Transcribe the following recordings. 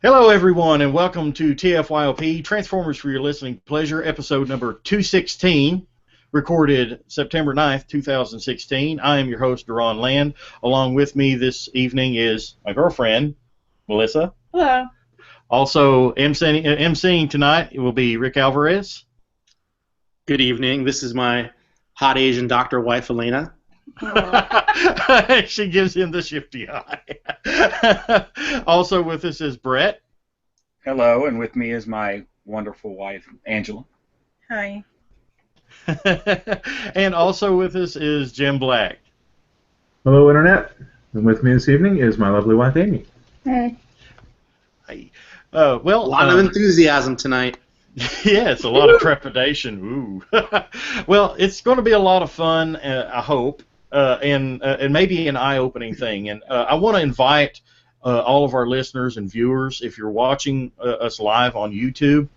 Hello, everyone, and welcome to TFYLP, Transformers for Your Listening Pleasure, episode number 216, recorded September 9th, 2016. I am your host, Duran Land. Along with me this evening is my girlfriend, Melissa. Hello. Also, emceeing tonight will be Rick Alvarez. Good evening. This is my hot Asian doctor wife, Elena. She gives him the shifty eye. Also with us is Brett. Hello, and with me is my wonderful wife, Angela. Hi. And also with us is Jim Black. Hello, Internet. And with me this evening is my lovely wife, Amy. Hey. Hey. A lot of enthusiasm tonight. Yes, a lot of trepidation. Ooh. Well, it's going to be a lot of fun, I hope, and maybe an eye-opening thing. And I want to invite all of our listeners and viewers, if you're watching us live on YouTube,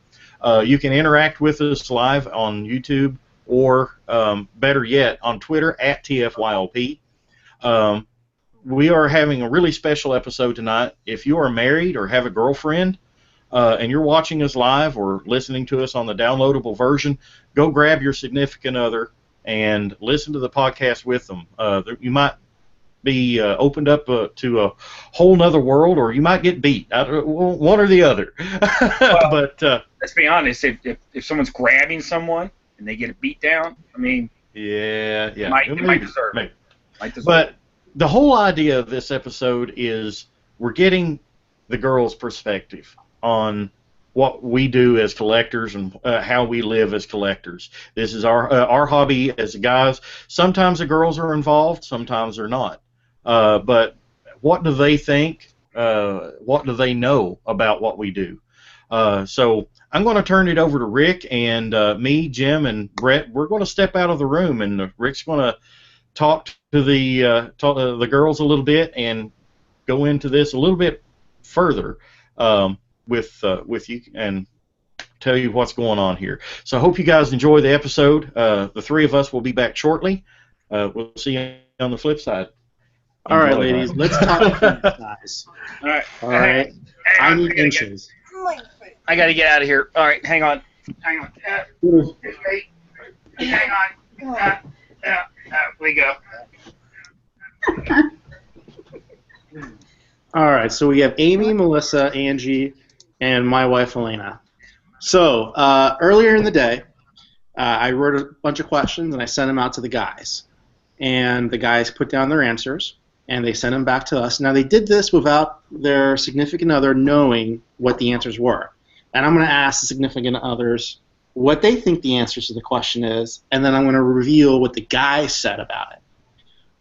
you can interact with us live on YouTube, or better yet, on Twitter at TFYLP. We are having a really special episode tonight. If you are married or have a girlfriend, and you're watching us live or listening to us on the downloadable version, go grab your significant other and listen to the podcast with them. You might be opened up to a whole nother world, or you might get beat. One or the other. Well, but let's be honest. If someone's grabbing someone and they get a beat down, I mean, yeah, it might deserve it. But the whole idea of this episode is we're getting the girls' perspective on what we do as collectors and how we live as collectors. This is our hobby as guys. Sometimes the girls are involved, sometimes they're not. But what do they think? What do they know about what we do? So I'm going to turn it over to Rick, and me, Jim, and Brett, we're going to step out of the room, and Rick's going to talk to the girls a little bit and go into this a little bit further. With you and tell you what's going on here. So I hope you guys enjoy the episode. The three of us will be back shortly. We'll see you on the flip side. All right, ladies, let's talk size. All right. I need inches. I got to get out of here. All right, hang on. Hang on. We go. All right, so we have Amy, Melissa, Angie, and my wife, Elena. So earlier in the day, I wrote a bunch of questions, and I sent them out to the guys. And the guys put down their answers, and they sent them back to us. Now, they did this without their significant other knowing what the answers were. And I'm going to ask the significant others what they think the answers to the question is, and then I'm going to reveal what the guys said about it.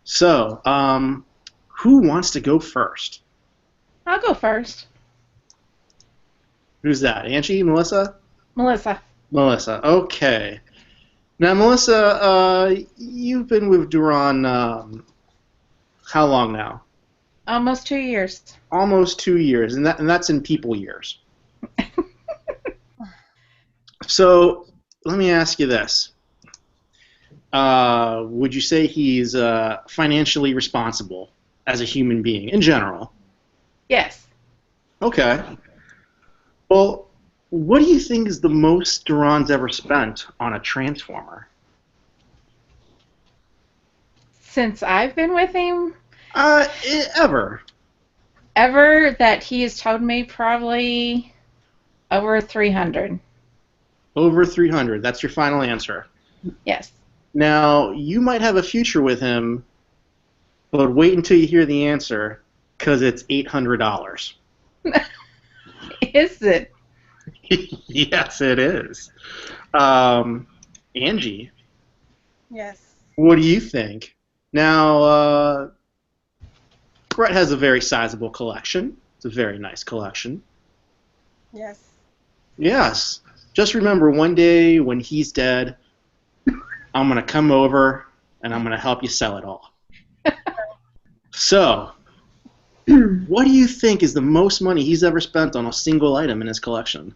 So, who wants to go first? I'll go first. Who's that? Angie? Melissa? Melissa. Melissa. Okay. Now, Melissa, you've been with Duran how long now? Almost 2 years. Almost 2 years, and that's in people years. So, let me ask you this. Would you say he's financially responsible as a human being in general? Yes. Okay. Well, what do you think is the most Duran's ever spent on a Transformer? Since I've been with him? Ever. Ever that he has told me probably over 300. Over 300. That's your final answer. Yes. Now, you might have a future with him, but wait until you hear the answer, because it's $800. Is it? Yes, it is. Angie? Yes. What do you think? Now, Brett has a very sizable collection. It's a very nice collection. Yes. Yes. Just remember, one day when he's dead, I'm going to come over and I'm going to help you sell it all. So, what do you think is the most money he's ever spent on a single item in his collection?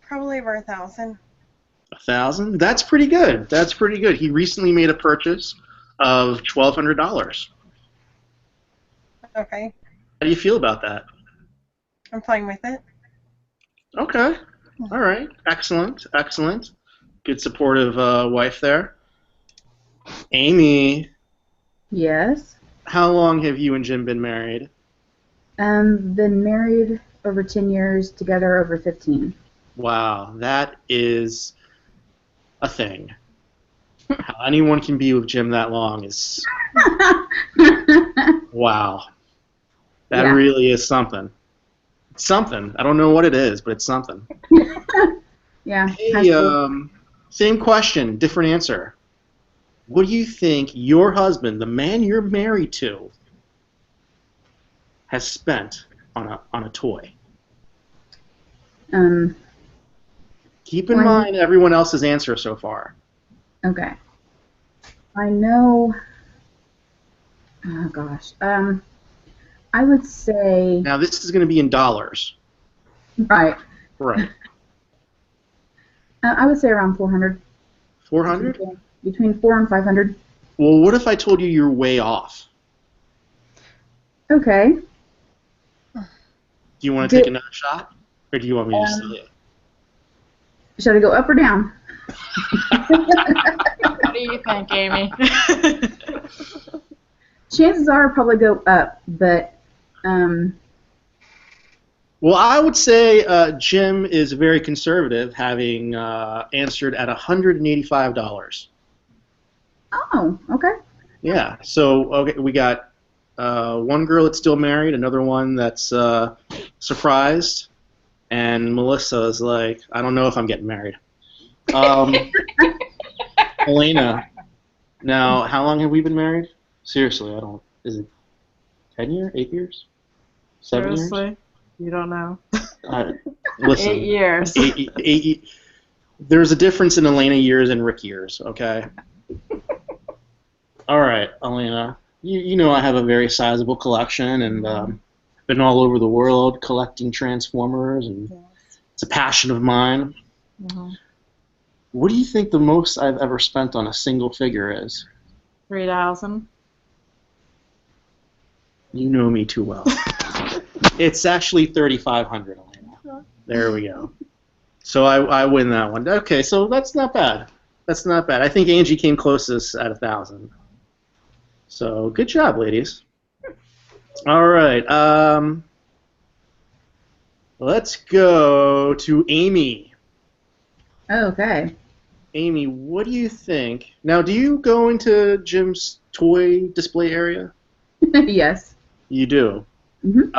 Probably over 1,000. 1,000? That's pretty good. That's pretty good. He recently made a purchase of $1,200. Okay. do you feel about that? I'm fine with it. Okay. All right. Excellent. Excellent. Good supportive wife there. Amy, Yes. how long have you and Jim been married? Been married over 10 years, together over 15. Wow, that is a thing. How anyone can be with Jim that long is wow. That Yeah. really is something. It's something. I don't know what it is, but it's something. Yeah. high Hey, school. same question, different answer. What do you think your husband, the man you're married to, has spent on a toy? Keep in Well, mind everyone else's answer so far. Okay. I know. Oh gosh. I would say. Now this is going to be in dollars. Right. Right. I would say around 400. 400? Between 400 and 500. Well, what if I told you you're way off? Okay. Do you want to take another shot? Or do you want me to say it? Should I go up or down? What do you think, Amy? Chances are I'll probably go up, but Well, I would say Jim is very conservative, having answered at $185. oh, okay. Yeah. So okay, we got one girl that's still married, another one that's surprised, and Melissa is like, I don't know if I'm getting married. Elena, now how long have we been married? Seriously, I don't. Is it 10 years? 8 years? 7 years? Seriously? You don't know? Listen, 8 years. eight, there's a difference in Elena years and Rick years, okay? All right, Elena. You know I have a very sizable collection, and been all over the world collecting Transformers, and it's a passion of mine. Mhm. What do you think the most I've ever spent on a single figure is? 3,000. You know me too well. It's actually 3,500, Elena. There we go. So I win that one. Okay, so that's not bad. That's not bad. I think Angie came closest at 1,000. So good job, ladies. All right. Let's go to Amy. Okay. Amy, what do you think? Now, do you go into Jim's toy display area? Yes. You do. Mhm.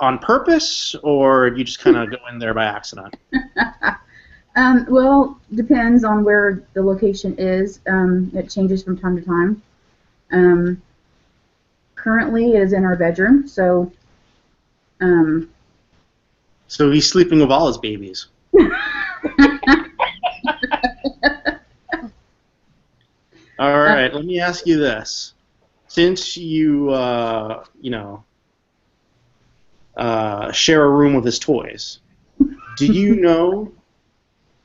On purpose, or do you just kind of go in there by accident? Well, depends on where the location is. It changes from time to time. Currently, it is in our bedroom, so. So he's sleeping with all his babies. All right, let me ask you this. Since you, share a room with his toys, do you know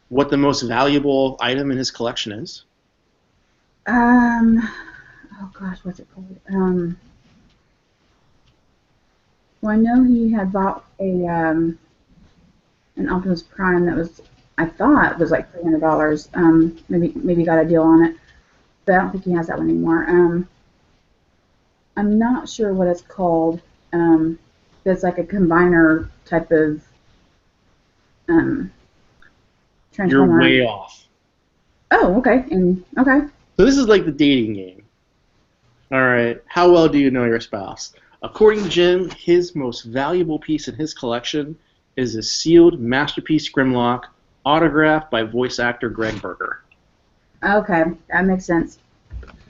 what the most valuable item in his collection is? Oh gosh, what's it called? Well, I know he had bought an Optimus Prime that was, I thought, was like $300. Maybe got a deal on it, but I don't think he has that one anymore. I'm not sure what it's called. It's like a combiner type of transformer. You're way off. Oh, okay. Okay. So this is like the dating game. All right. How well do you know your spouse? According to Jim, his most valuable piece in his collection is a sealed Masterpiece Grimlock autographed by voice actor Greg Berger. Okay, that makes sense.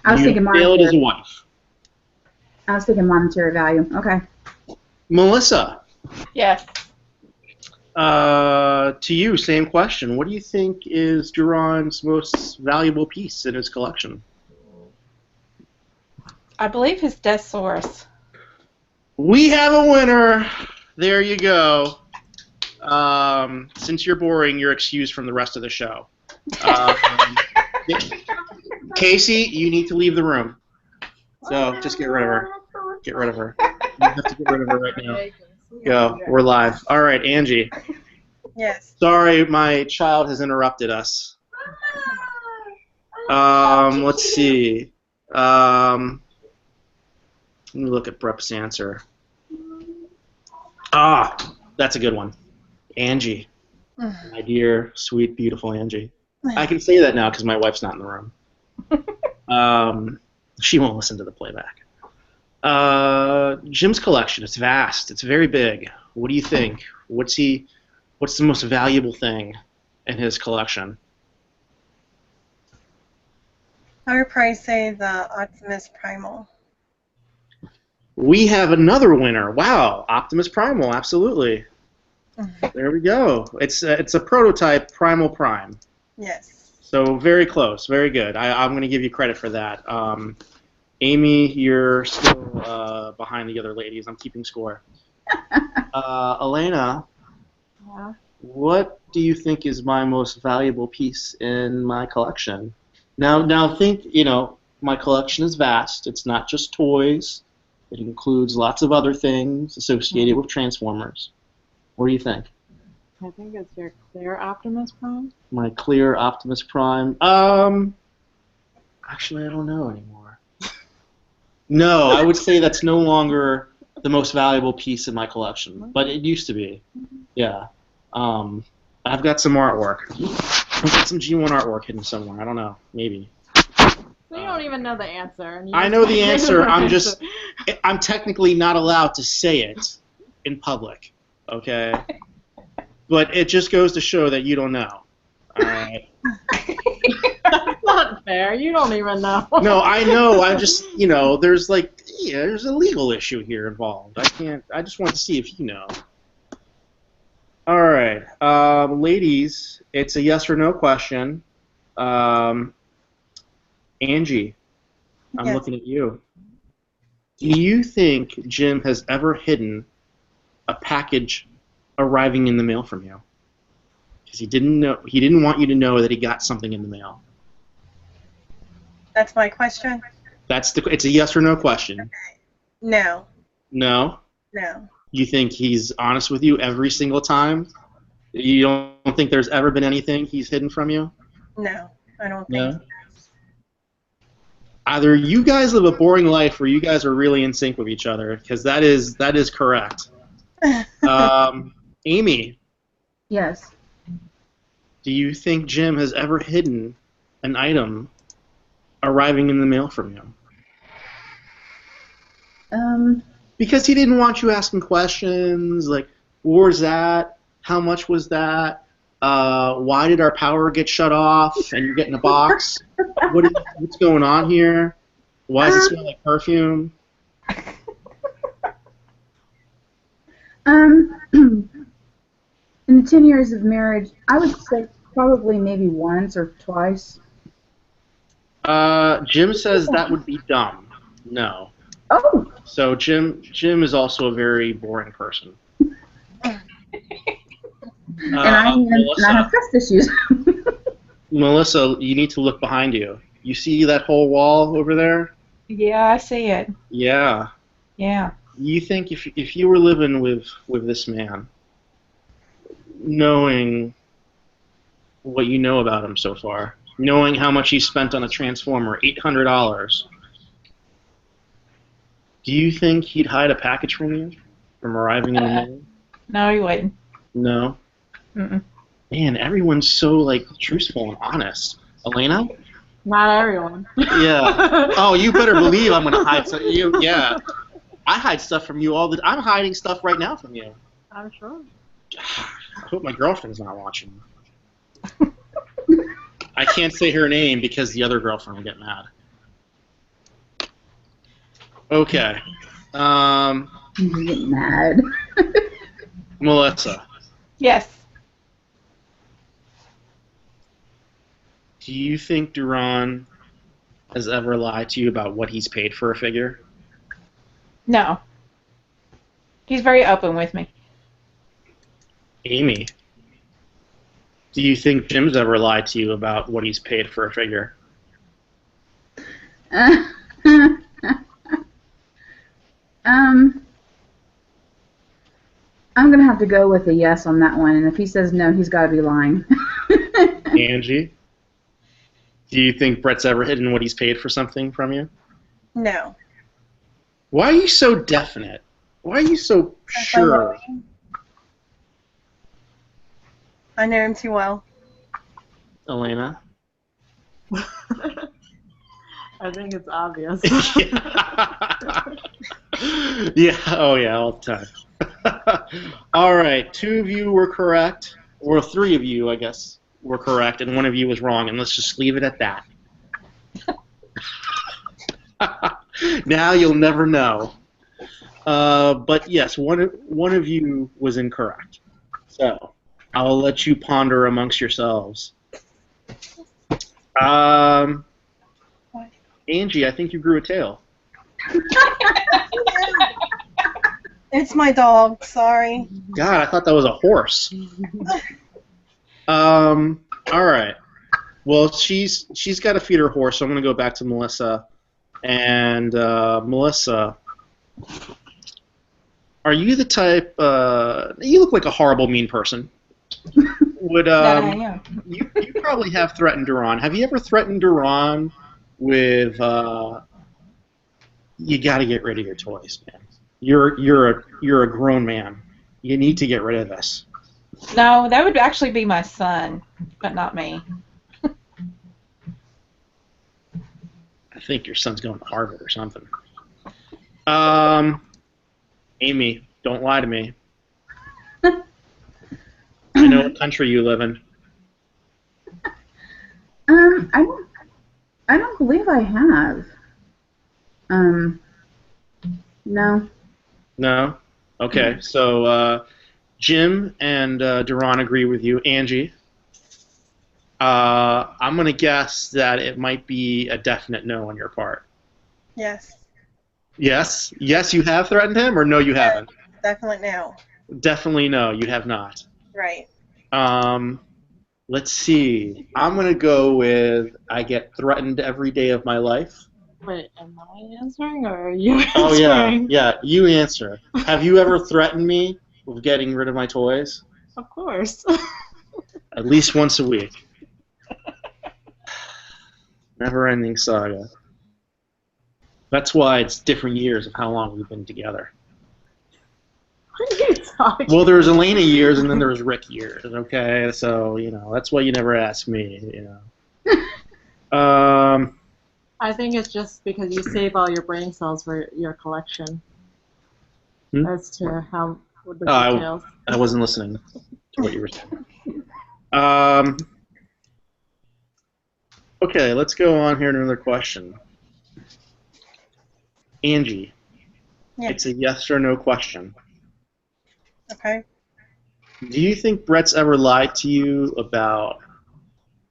I was You thinking failed as a monetary. wife. I was thinking monetary value. Okay. Melissa, Yes. to you, same question. What do you think is Duran's most valuable piece in his collection? I believe his Deathsaurus. We have a winner. There you go. Since you're boring, you're excused from the rest of the show. Casey, you need to leave the room. So just get rid of her. Get rid of her. You have to get rid of her right now. Go. We're live. All right, Angie. Yes. Sorry, my child has interrupted us. Let's see. Let me look at Brep's answer. That's a good one. Angie. My dear, sweet, beautiful Angie. I can say that now because my wife's not in the room. She won't listen to the playback. Jim's collection, it's vast. It's very big. What do you think? What's the most valuable thing in his collection? I would probably say the Optimus Primal. We have another winner. Wow, Optimus Primal, absolutely. There we go. It's a prototype Primal Prime. Yes. So very close, very good. I'm going to give you credit for that. Amy, you're still behind the other ladies. I'm keeping score. Elena, Yeah. what do you think is my most valuable piece in my collection? Now think, my collection is vast. It's not just toys. It includes lots of other things associated with Transformers. What do you think? I think it's your clear Optimus Prime. My clear Optimus Prime. Actually, I don't know anymore. No, I would say that's no longer the most valuable piece in my collection, but it used to be. Yeah. I've got some artwork. I've got some G1 artwork hidden somewhere. I don't know. Maybe. So you don't even know the answer. And you I know the answer. I'm technically not allowed to say it in public. Okay. But it just goes to show that you don't know. All right. That's not fair. You don't even know. No, I know. I just, there's there's a legal issue here involved. I just want to see if you know. All right. Ladies, it's a yes or no question. Angie, I'm Yes. looking at you. Do you think Jim has ever hidden a package arriving in the mail from you? Because he didn't want you to know that he got something in the mail. That's my question? It's a yes or no question. No. No? No. You think he's honest with you every single time? You don't think there's ever been anything he's hidden from you? No. I don't think so. Either you guys live a boring life or you guys are really in sync with each other, because that is correct. Amy, Yes. do you think Jim has ever hidden an item arriving in the mail from you? Because he didn't want you asking questions like, where's that? How much was that? Why did our power get shut off and you're getting a box? What's going on here? Why does it smell like perfume? In the 10 years of marriage, I would say probably maybe once or twice. Jim says that would be dumb. No. Oh! So Jim is also a very boring person. And I have trust issues. Melissa, you need to look behind you. You see that whole wall over there? Yeah, I see it. Yeah. Yeah. You think if you were living with this man, knowing what you know about him so far, knowing how much he spent on a Transformer, $800, do you think he'd hide a package from you from arriving in the mail? No, he wouldn't. No? Mm-mm. Man, everyone's so, truthful and honest. Elena? Not everyone. Yeah. Oh, you better believe I'm going to hide something. Yeah. I hide stuff from you all the time. I'm hiding stuff right now from you. I'm sure. I hope my girlfriend's not watching. I can't say her name because the other girlfriend will get mad. Okay. You get mad. Melissa, Yes. do you think Duran has ever lied to you about what he's paid for a figure? No. He's very open with me. Amy, do you think Jim's ever lied to you about what he's paid for a figure? I'm gonna have to go with a yes on that one, and if he says no, he's got to be lying. Angie, do you think Brett's ever hidden what he's paid for something from you? No. Why are you so definite? Why are you so sure? I know him too well. Elena? I think it's obvious. Yeah, oh yeah, all the time. All right, 2 of you were correct, or 3 of you, I guess, were correct, and 1 of you was wrong, and let's just leave it at that. Now you'll never know. But yes, one of you was incorrect. So I'll let you ponder amongst yourselves. Angie, I think you grew a tail. It's my dog. Sorry. God, I thought that was a horse. All right. Well, she's got to feed her horse, so I'm going to go back to Melissa. And Melissa, are you the type? You look like a horrible, mean person. Would That I am. you probably have threatened Duran? Have you ever threatened Duran with you got to get rid of your toys, man? You're a grown man. You need to get rid of this. No, that would actually be my son, but not me. I think your son's going to Harvard or something. Amy, don't lie to me. I know what country you live in. I don't believe I have. No. No? Okay, so Jim and Duran agree with you. Angie, I'm going to guess that it might be a definite no on your part. Yes. Yes? Yes, you have threatened him, or no, you haven't? Definitely no. Definitely no, you have not. Right. Let's see. I'm going to go with I get threatened every day of my life. Wait, am I answering or are you answering? Oh, yeah, you answer. Have you ever threatened me with getting rid of my toys? Of course. At least once a week. Never-ending saga. That's why it's different years of how long we've been together. What are you talking Well, there's Elena years and then there's Rick years, okay? So, that's why you never ask me, I think it's just because you save all your brain cells for your collection. As to how the details. I wasn't listening to what you were saying. Okay, let's go on here to another question. Angie, Yeah. it's a yes or no question. Okay. Do you think Brett's ever lied to you about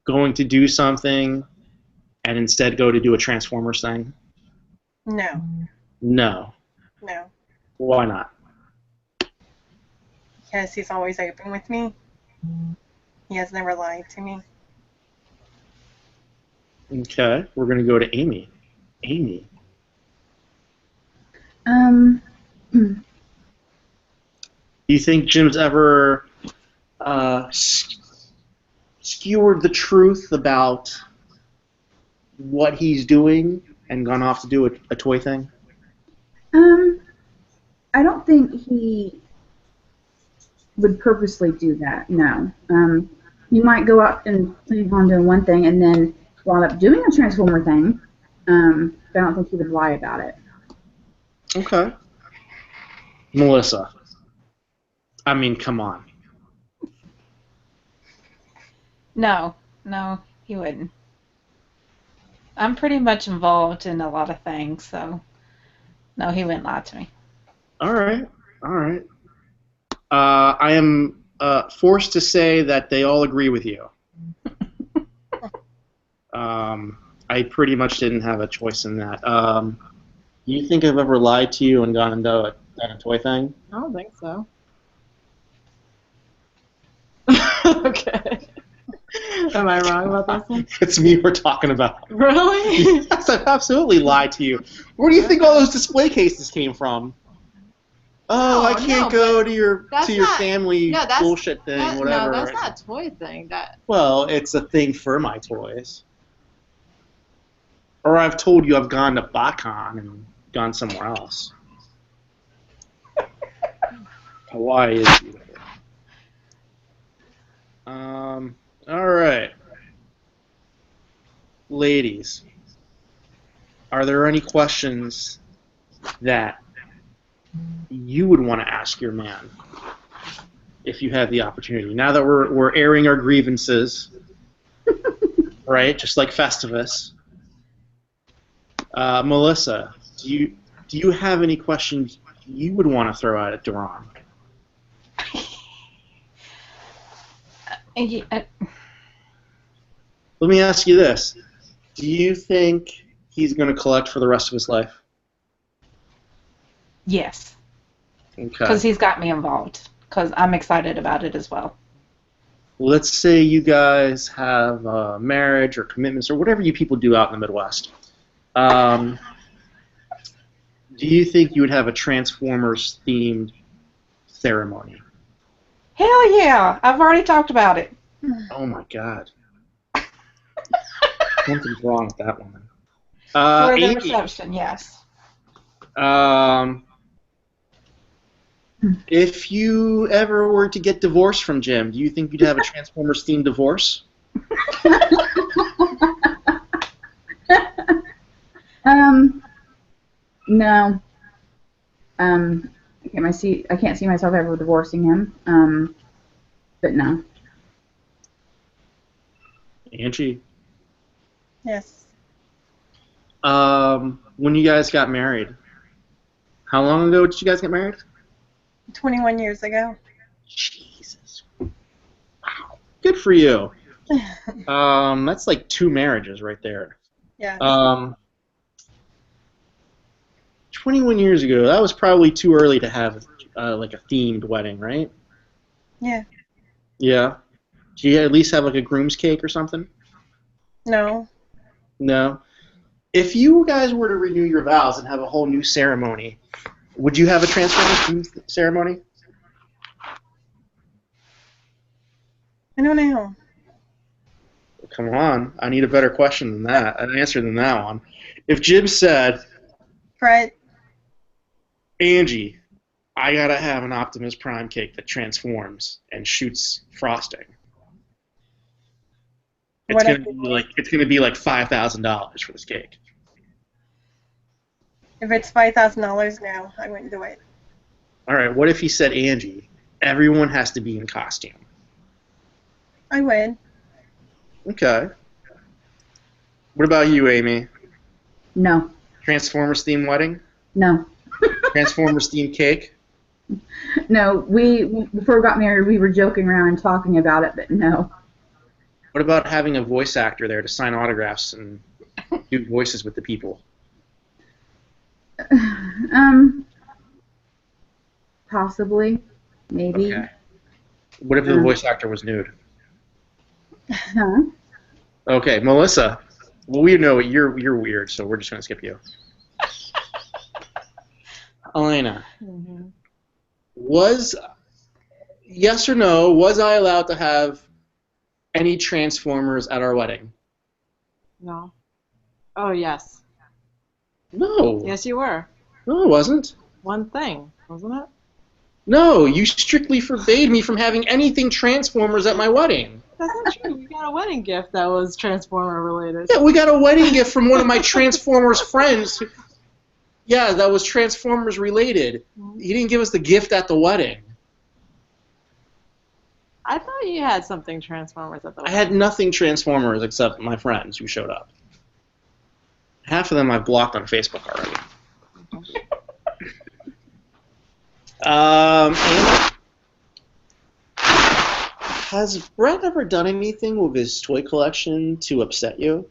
going to do something and instead go to do a Transformers thing? No. No. No. Why not? Because he's always open with me. He has never lied to me. Okay, we're going to go to Amy. Amy. Do you think Jim's ever skewered the truth about what he's doing and gone off to do a toy thing? I don't think he would purposely do that, no. He might go out and plan on doing one thing and then wind up doing a Transformer thing, but I don't think he would lie about it. Okay. Melissa. I mean, come on. No, he wouldn't. I'm pretty much involved in a lot of things, so no, he wouldn't lie to me. All right. I am forced to say that they all agree with you. I pretty much didn't have a choice in that. You think I've ever lied to you and gone and done a toy thing? I don't think so. Okay. Am I wrong about this one? It's me we're talking about. Really? Yes, I've absolutely lied to you. Where do you think all those display cases came from? Oh, I can't go to your not- family no, that's- bullshit thing, whatever. No, that's not a toy thing. Well, it's a thing for my toys. Or I've told you I've gone to BotCon and gone somewhere else. Hawaii is beautiful. All right. Ladies, are there any questions that you would want to ask your man if you had the opportunity? Now that we're airing our grievances, right? Just like Festivus. Melissa, do you have any questions you would want to throw out at Duran? Let me ask you this. Do you think he's going to collect for the rest of his life? Yes. Okay. Because he's got me involved. Because I'm excited about it as well. Let's say you guys have marriage or commitments or whatever you people do out in the Midwest. Do you think you would have a Transformers-themed ceremony? Hell yeah! I've already talked about it. Oh my God. Something's wrong with that woman. For the Amy, reception, yes. if you ever were to get divorced from Jim, do you think you'd have a Transformers-themed divorce? No. I can't see myself ever divorcing him. But no. Angie? Yes. When you guys got married, how long ago did you guys get married? 21 years ago. Jesus. Wow. Good for you. That's like 2 marriages right there. Yes. 21 years ago, that was probably too early to have like a themed wedding, right? Yeah. Yeah. Do you at least have like a groom's cake or something? No. No. If you guys were to renew your vows and have a whole new ceremony, would you have a Transformers ceremony? I don't know. Come on, I need a better question than that, an answer than that one. If Jim said, Fred. Angie, I gotta have an Optimus Prime cake that transforms and shoots frosting. It's gonna be like $5,000 for this cake. If it's $5,000 now, I wouldn't do it. All right. What if he said, Angie, everyone has to be in costume? I would. Okay. What about you, Amy? No. Transformers themed wedding? No. Transformers themed cake? No. Before we got married, we were joking around and talking about it, but no. What about having a voice actor there to sign autographs and do voices with the people? Possibly, maybe. Okay. What if the voice actor was nude? Huh? Okay, Melissa. Well, we know you're weird, so we're just gonna skip you. Elena, was yes or no? Was I allowed to have any Transformers at our wedding? No. Oh, yes. No. Yes, you were. No, I wasn't. One thing, wasn't it? No, you strictly forbade me from having anything Transformers at my wedding. That's not true. We got a wedding gift that was Transformer related. Yeah, we got a wedding gift from one of my Transformers friends. Yeah, that was Transformers related. He didn't give us the gift at the wedding. I thought you had something Transformers at the I wedding. had nothing Transformers except my friends who showed up. Half of them I've blocked on Facebook already. Anna, has Brett ever done anything with his toy collection to upset you?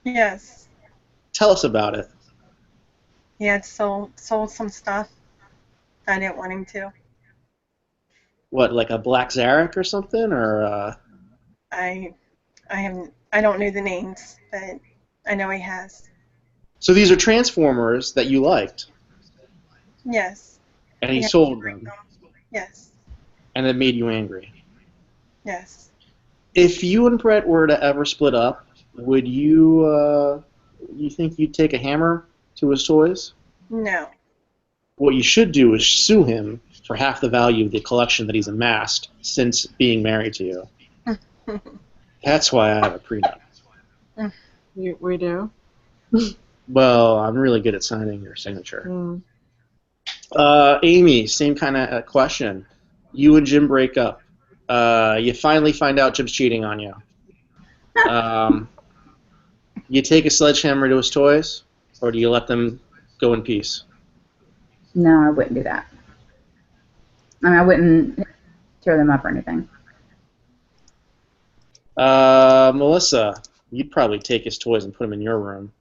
Yes. Tell us about it. He had sold some stuff. I didn't want him to. What, like a Black Zarek or something, or? I don't know the names, but I know he has. So these are Transformers that you liked. Yes. And he Yeah. sold them, Yes. and it made you angry. Yes. If you and Brett were to ever split up, would you think you'd take a hammer to his toys? No. What you should do is sue him for half the value of the collection that he's amassed since being married to you. That's why I have a prenup. We do. Well, I'm really good at signing your signature. Mm. Amy, same kind of question. You and Jim break up. You finally find out Jim's cheating on you. You take a sledgehammer to his toys, or do you let them go in peace? No, I wouldn't do that. I mean, I wouldn't tear them up or anything. Melissa, you'd probably take his toys and put them in your room.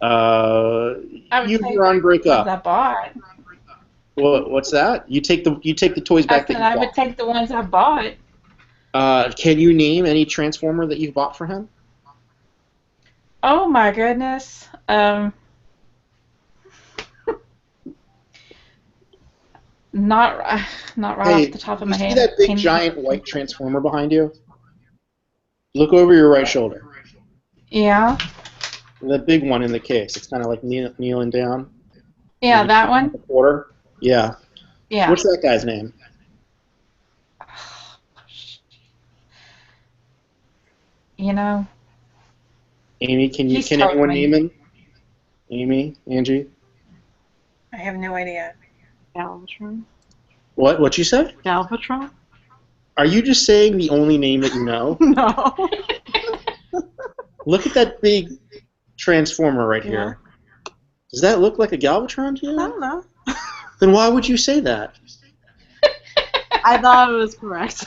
I would You take and Ron break the ones I up. bought. What's that? You take the toys I back said that I you would bought. take the ones I bought. Can you name any Transformer that you've bought for him? Oh my goodness. Not right Hey, off the top of you my see head. that big Can- giant white Transformer behind you? Look over your right shoulder. Yeah. The big one in the case. It's kind of like kneeling down. Yeah, that one. The quarter. Yeah. Yeah. What's that guy's name? You know, Amy, can He's anyone totally- name him? Amy, Angie. I have no idea. Galvatron? What'd you say? Galvatron? Are you just saying the only name that you know? No. Look at that big Transformer right here. Does that look like a Galvatron to I you? don't know. Then why would you say that? I thought it was correct.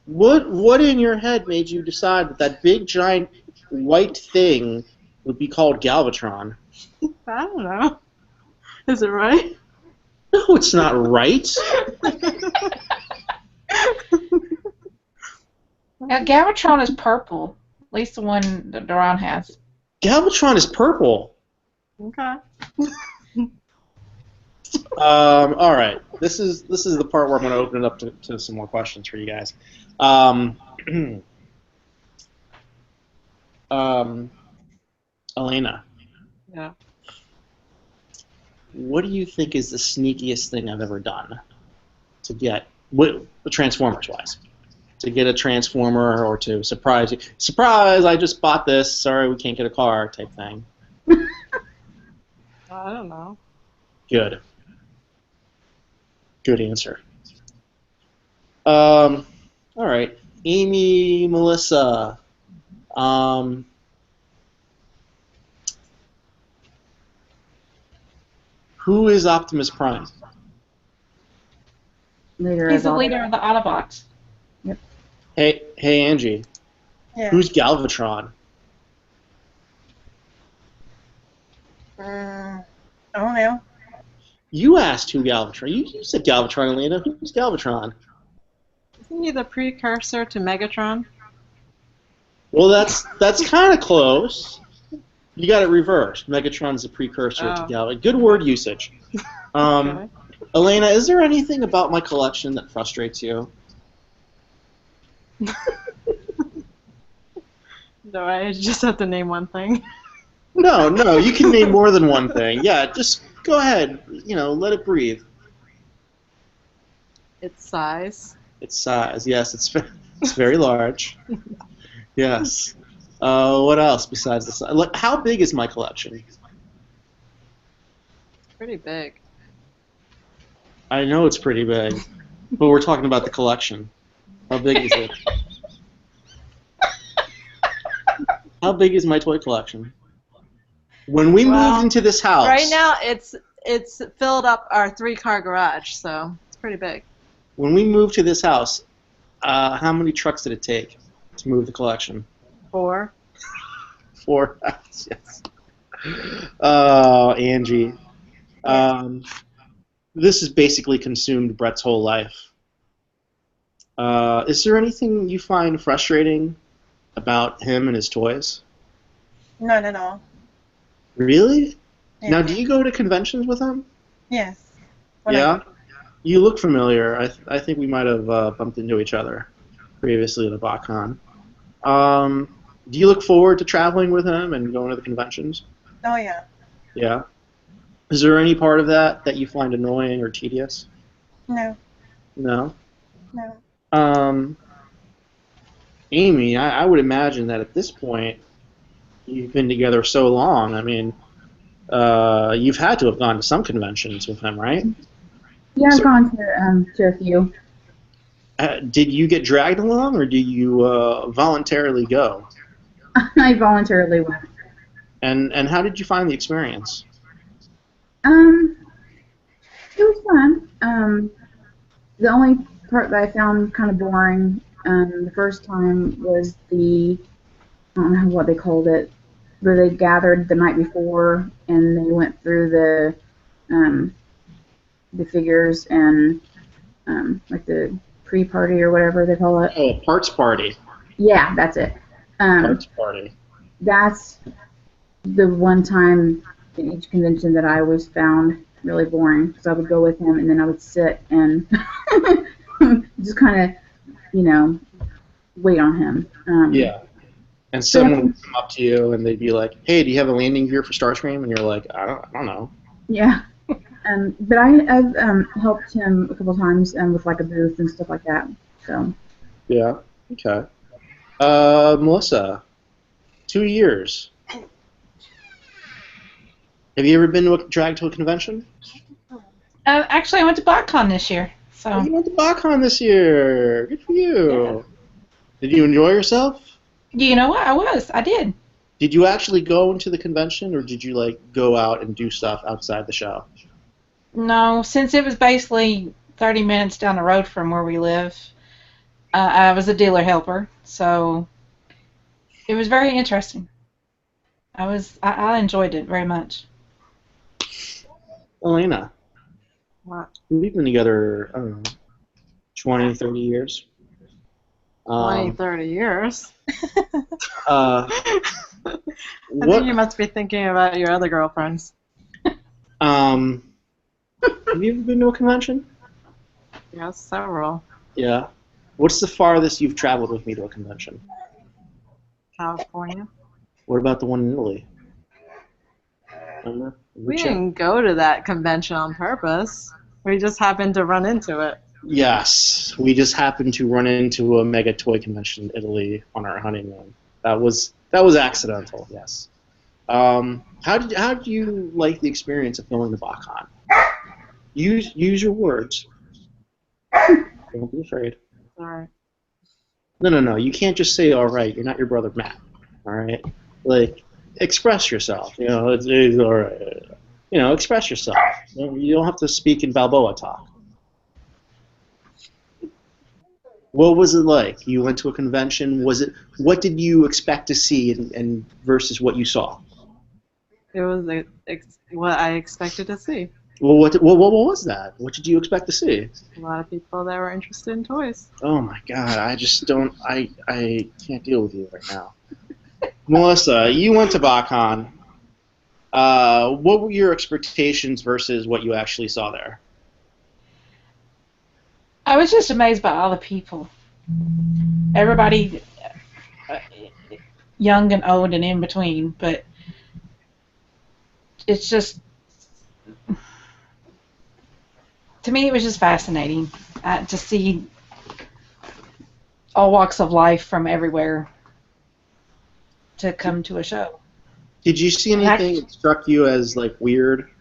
What in your head made you decide that that big giant white thing would be called Galvatron? I don't know. Is it right? No, it's not right. Now, Galvatron is purple. At least the one that Duran has. Galvatron is purple. Okay. All right. This is the part where I'm going to open it up to some more questions for you guys. Elena, Yeah. what do you think is the sneakiest thing I've ever done to get, Transformers-wise, to get a Transformer or to surprise you? Surprise! I just bought this. Sorry, we can't get a car. Type thing. I don't know. Good. Good answer. All right, Amy, Melissa. Who is Optimus Prime? Leader He's of the all leader of the Autobots. Hey, Angie. Yeah. Who's Galvatron? I don't know. You asked who Galvatron. You said Galvatron, Elena. Who's Galvatron? Isn't he the precursor to Megatron? Well, that's kind of close. You got it reversed. Megatron's the precursor to Oh. Galvatron. Good word usage. Okay. Elena, is there anything about my collection that frustrates you? No, I just have to name one thing. No, you can name more than one thing. Yeah, just go ahead. Let it breathe. Its size. Its size, yes, it's very large. Yes. What else besides the size? How big is my collection? Pretty big. I know it's pretty big, but we're talking about the collection. How big is it? How big is my toy collection? When we moved into this house, Right now, it's filled up our 3-car garage, so it's pretty big. when we moved to this house, how many trucks did it take to move the collection? 4. 4. Yes. Oh, Angie. This has basically consumed Brett's whole life. Is there anything you find frustrating about him and his toys? Not at all. Really? Yeah. Now, do you go to conventions with him? Yes. When Yeah? You look familiar. I think we might have bumped into each other previously at a BotCon. Do you look forward to traveling with him and going to the conventions? Oh yeah. Yeah. Is there any part of that you find annoying or tedious? No. No. No. Amy, I would imagine that at this point, you've been together so long. I mean, you've had to have gone to some conventions with him, right? Yeah, I've gone to a few. Did you get dragged along, or do you voluntarily go? I voluntarily went. And how did you find the experience? It was fun. The only part that I found kind of boring the first time was I don't know what they called it, where they gathered the night before and they went through the figures and like the pre-party or whatever they call it. Oh, parts party. Yeah, that's it. Parts party. That's the one time in each convention that I always found really boring, because I would go with him and then I would sit and just kind of, wait on him. Yeah. And someone would come up to you and they'd be like, "Hey, do you have a landing gear for Starscream?" And you're like, "I don't know." Yeah. But I've helped him a couple times with like a booth and stuff like that. So. Yeah. Okay. Melissa, 2 years. Have you ever been dragged to a convention? Actually, I went to BotCon this year. So. Oh, you went to BotCon this year. Good for you. Yeah. Did you enjoy yourself? You know what? I did. Did you actually go into the convention, or did you go out and do stuff outside the show? No, since it was basically 30 minutes down the road from where we live, I was a dealer helper, so it was very interesting. I enjoyed it very much. Elena, What? we've been together, I don't know, 20, 30 years. 20, 30 years. What? I think you must be thinking about your other girlfriends. Have you ever been to a convention? Yes, several. Yeah. What's the farthest you've traveled with me to a convention? California. What about the one in Italy? We didn't go to that convention on purpose. We just happened to run into it. Yes, we just happened to run into a mega toy convention in Italy on our honeymoon. That was accidental. Yes. How did you like the experience of going to BotCon? Use your words. Don't be afraid. All right. No. You can't just say all right. You're not your brother Matt. All right. Express yourself. It's all right. Express yourself. You don't have to speak in Balboa talk. What was it like? You went to a convention. What did you expect to see and versus what you saw? It was what I expected to see. Well, what was that? What did you expect to see? A lot of people that were interested in toys. Oh my God, I just don't. I can't deal with you right now. Melissa, you went to BotCon. What were your expectations versus what you actually saw there? I was just amazed by all the people. Everybody, young and old and in between, but it's just, to me, it was just fascinating to see all walks of life from everywhere to come to a show. Did you see anything that struck you as weird?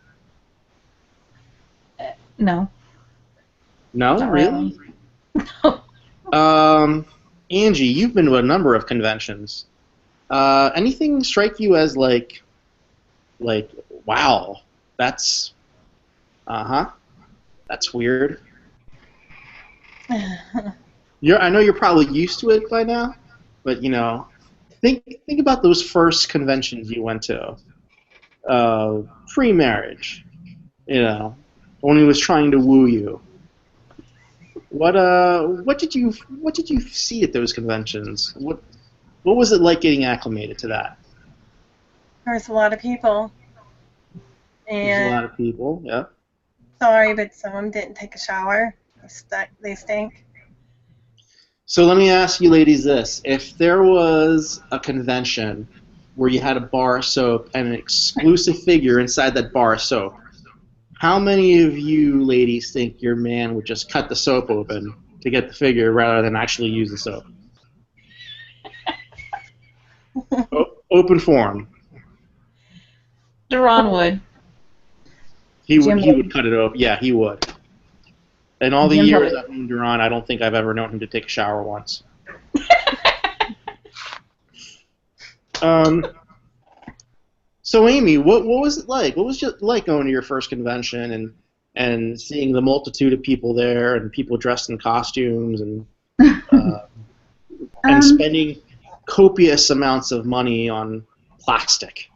No. No, Not really? No. Angie, you've been to a number of conventions. Anything strike you as wow, that's weird? I know you're probably used to it by now, but think about those first conventions you went to, pre-marriage, when he was trying to woo you. What did you see at those conventions? What was it like getting acclimated to that? There's a lot of people. There's a lot of people, yeah. Sorry, but some of them didn't take a shower. They stink. So let me ask you ladies this. If there was a convention where you had a bar of soap and an exclusive figure inside that bar of soap, how many of you ladies think your man would just cut the soap open to get the figure rather than actually use the soap? Open forum. Duran would. He Jim would cut it open. Yeah, he would. In all the Jim years probably- I've known Duran, I don't think I've ever known him to take a shower once. So Amy, what was it like? What was it like going to your first convention and seeing the multitude of people there and people dressed in costumes and spending copious amounts of money on plastic?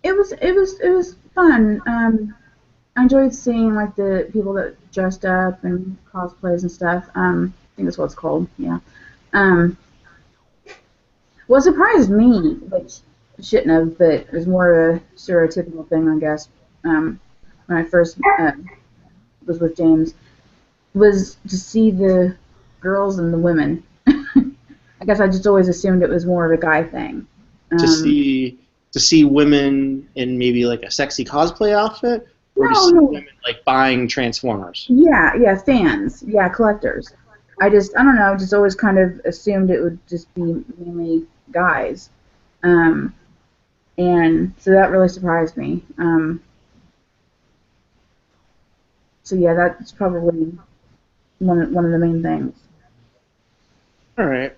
It was fun. I enjoyed seeing like the people that dressed up and cosplays and stuff. I think that's what it's called. Yeah. What surprised me, which shouldn't have, but it was more of a stereotypical thing, I guess. When I first was with James, was to see the girls and the women. I guess I just always assumed it was more of a guy thing. To see women in maybe like a sexy cosplay outfit, or to see women like buying Transformers. Yeah, fans, collectors. I don't know, just always kind of assumed it would just be mainly guys, and so that really surprised me. So yeah, that's probably one of the main things. All right.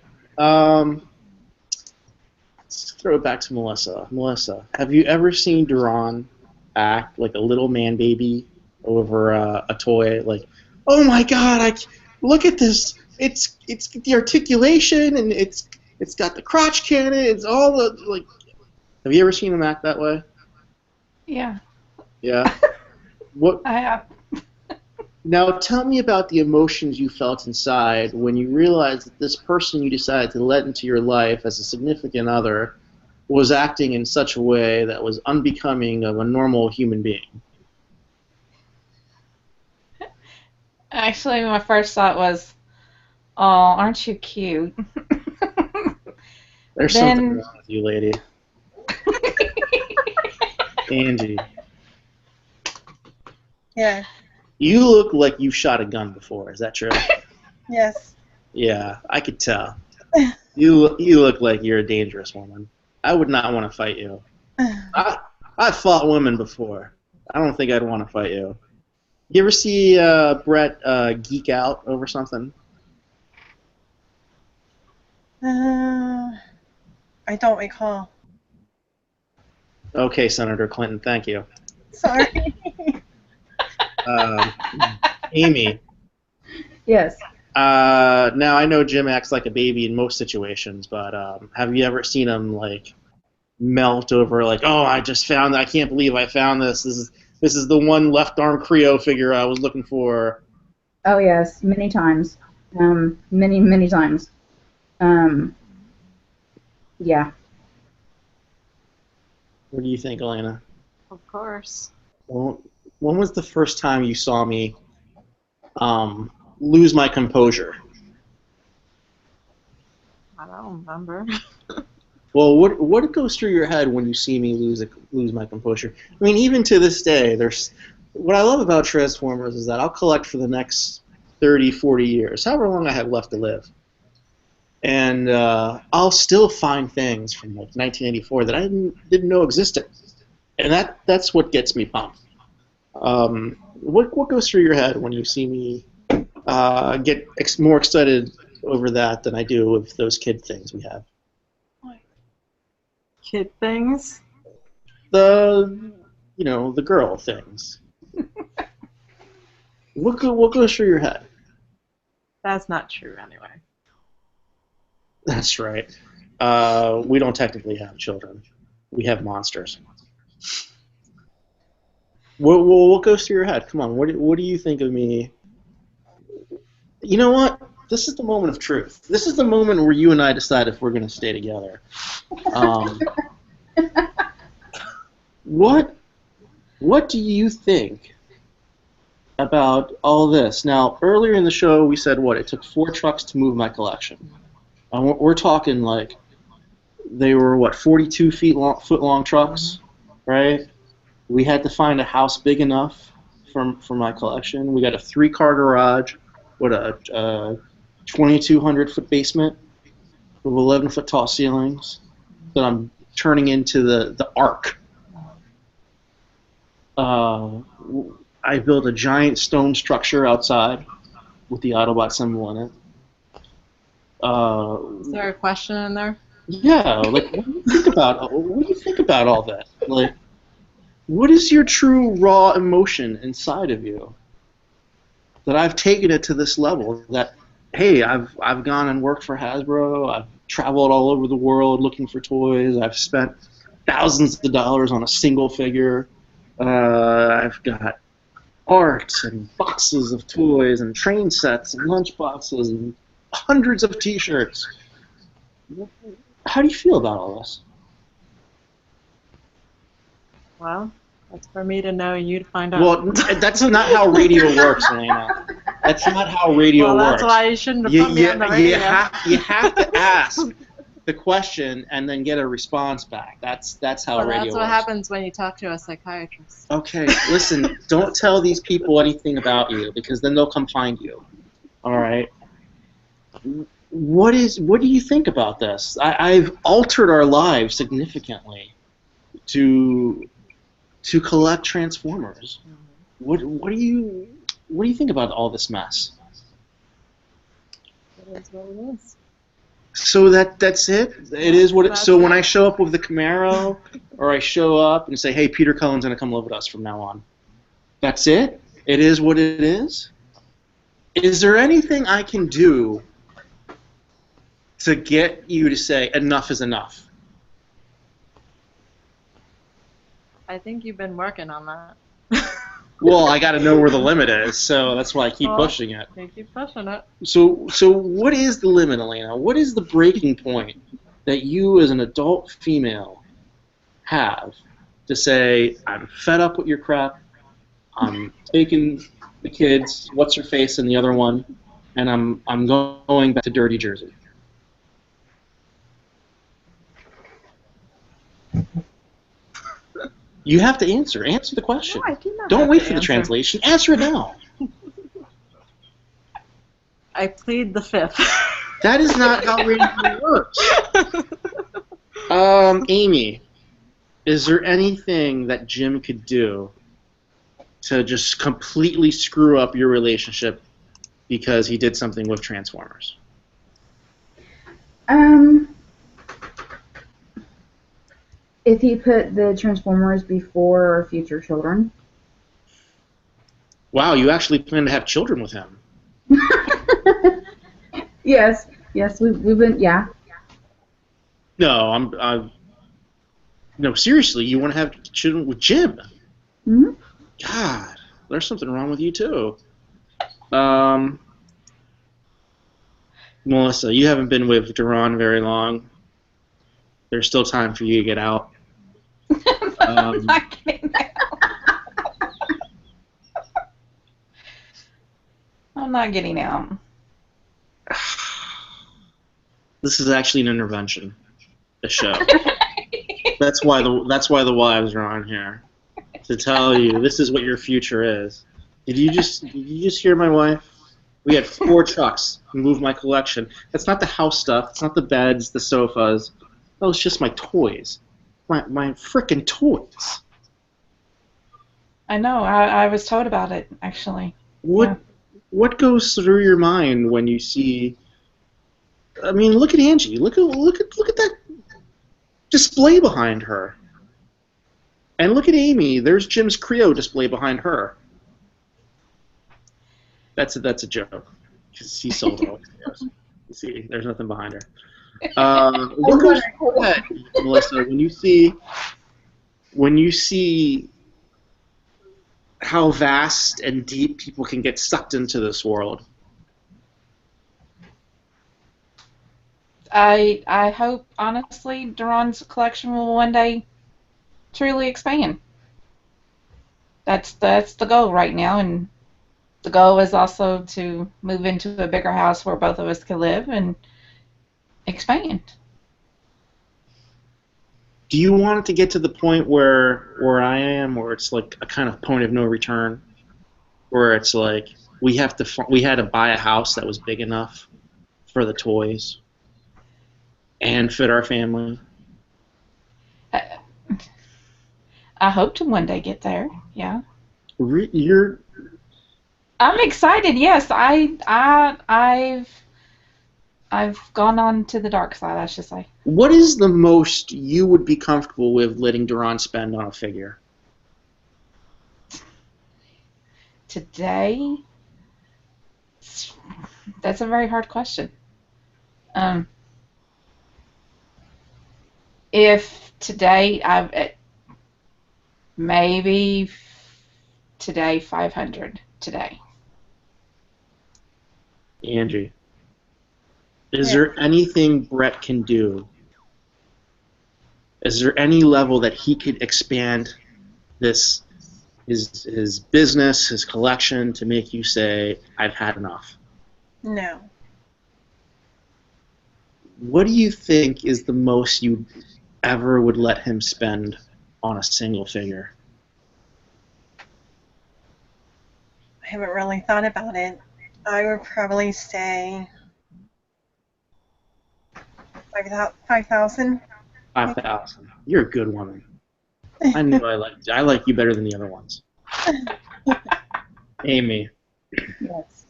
Let's throw it back to Melissa. Melissa, have you ever seen Duran act like a little man baby over a toy? Like, oh my God! Look at this. It's the articulation and it's got the crotch cannon. It's all the like. Have you ever seen him act that way? Yeah. Yeah. What? I have. Now tell me about the emotions you felt inside when you realized that this person you decided to let into your life as a significant other was acting in such a way that was unbecoming of a normal human being. Actually, my first thought was, "Oh, aren't you cute?" There's something wrong with you, lady. Angie. Yeah. You look like you've shot a gun before. Is that true? Yes. Yeah, I could tell. You look like you're a dangerous woman. I would not want to fight you. I've fought women before. I don't think I'd want to fight you. You ever see Brett geek out over something? I don't recall. Okay, Senator Clinton, thank you. Sorry. Amy. Yes. Now I know Jim acts like a baby in most situations, but have you ever seen him like melt over like, oh, I just found that, I can't believe I found this. This is the one left arm Creo figure I was looking for. Oh yes, many times. Many times. Yeah. What do you think, Elena? Of course. Well, when was the first time you saw me lose my composure? I don't remember. Well, what goes through your head when you see me lose my composure? I mean, even to this day, what I love about Transformers is that I'll collect for the next 30, 40 years, however long I have left to live. And I'll still find things from like 1984 that I didn't know existed. And that's what gets me pumped. What goes through your head when you see me get more excited over that than I do with those kid things we have? Kid things? The girl things. What goes through your head? That's not true anyway. That's right. We don't technically have children. We have monsters. What goes through your head? Come on, what do you think of me? You know what? This is the moment of truth. This is the moment where you and I decide if we're going to stay together. What What do you think about all this? Now, earlier in the show, we said it took 4 trucks to move my collection. We're talking like they were 42 foot long trucks, right? We had to find a house big enough for my collection. We got a 3-car garage with a 2,200 foot basement with 11 foot tall ceilings that I'm turning into the Ark. I built a giant stone structure outside with the Autobot symbol in it. Is there a question in there? Yeah, like what do you think about all that? Like, what is your true raw emotion inside of you? That I've taken it to this level. That hey, I've gone and worked for Hasbro. I've traveled all over the world looking for toys. I've spent thousands of dollars on a single figure. I've got art and boxes of toys and train sets and lunch boxes and hundreds of T-shirts. How do you feel about all this? Well, that's for me to know and you to find out. Well, that's not how radio works, Elena. That's not how radio works. Well, that's why you shouldn't have put me on the radio. You have to ask the question and then get a response back. That's how radio works. That's what happens when you talk to a psychiatrist. Okay, listen, don't tell these people anything about you because then they'll come find you. All right? What do you think about this? I've altered our lives significantly to collect Transformers. What do you think about all this mess? It is what it is. So that's it? It is what it is. So when I show up with the Camaro, or I show up and say, hey, Peter Cullen's going to come live with us from now on, that's it? It is what it is? Is there anything I can do to get you to say enough is enough? I think you've been working on that. Well, I got to know where the limit is, so that's why I keep pushing it. You keep pushing it. So what is the limit, Elena? What is the breaking point that you as an adult female have to say, I'm fed up with your crap, I'm taking the kids, what's her face and the other one, and I'm going back to Dirty Jersey? You have to answer. Answer the question. No, I do not. Don't wait for the translation. Answer it now. I plead the fifth. That is not how radio works. Amy, is there anything that Jim could do to just completely screw up your relationship because he did something with Transformers? If he put the Transformers before our future children. Wow, you actually plan to have children with him. Yes, we've been, yeah. No, no, seriously, you want to have children with Jim? Mm-hmm. God, there's something wrong with you too. Melissa, you haven't been with Duran very long. There's still time for you to get out. I'm not getting out. I'm not getting out. This is actually an intervention, a show. That's why the wives are on here, to tell you this is what your future is. Did you just hear my wife? We had 4 trucks to move my collection. That's not the house stuff. It's not the beds, the sofas. That was just my toys. My frickin' toys. I know. I was told about it, actually. What goes through your mind when you see? I mean, look at Angie. Look at that display behind her. And look at Amy. There's Jim's Creo display behind her. That's a joke. She sold all the Creos. You see, there's nothing behind her. What goes through your head, Melissa, when you see how vast and deep people can get sucked into this world? I hope, honestly, Duran's collection will one day truly expand. that's the goal right now, and the goal is also to move into a bigger house where both of us can live and expand. Do you want it to get to the point where I am, where it's like a kind of point of no return, where it's like we had to buy a house that was big enough for the toys and fit our family? I hope to one day get there. Yeah. You're I'm excited. Yes, I've gone on to the dark side, I should say. What is the most you would be comfortable with letting Duran spend on a figure? Today, that's a very hard question. If today maybe today 500 today. Angie, is there anything Brett can do? Is there any level that he could expand his business, his collection, to make you say, I've had enough? No. What do you think is the most you ever would let him spend on a single figure? I haven't really thought about it. I would probably say 5,000. 5,000. You're a good woman. I knew I like you better than the other ones. Amy. Yes.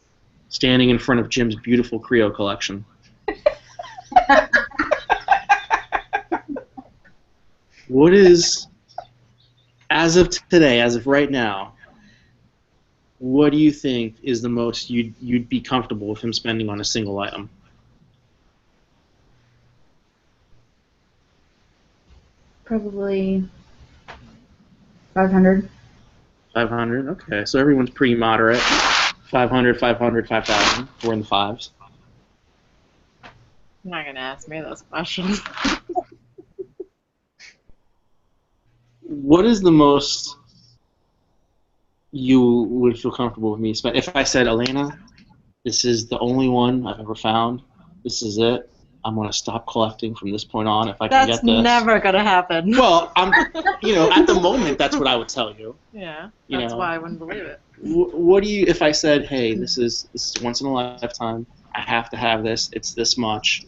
Standing in front of Jim's beautiful Creo collection. What is, as of today, as of right now, what do you think is the most you'd be comfortable with him spending on a single item? Probably 500. 500? Okay, so everyone's pretty moderate. 500, 500, 5,000. We're in the fives. You're not gonna ask me those questions. What is the most you would feel comfortable with me spending? If I said, Elena, this is the only one I've ever found. This is it. I'm going to stop collecting from this point on if I can That's get this. never gonna happen. Well, at the moment, that's what I would tell you. Yeah, You that's know. why I wouldn't believe it. What do you, if I said, hey, this is once in a lifetime, I have to have this, it's this much,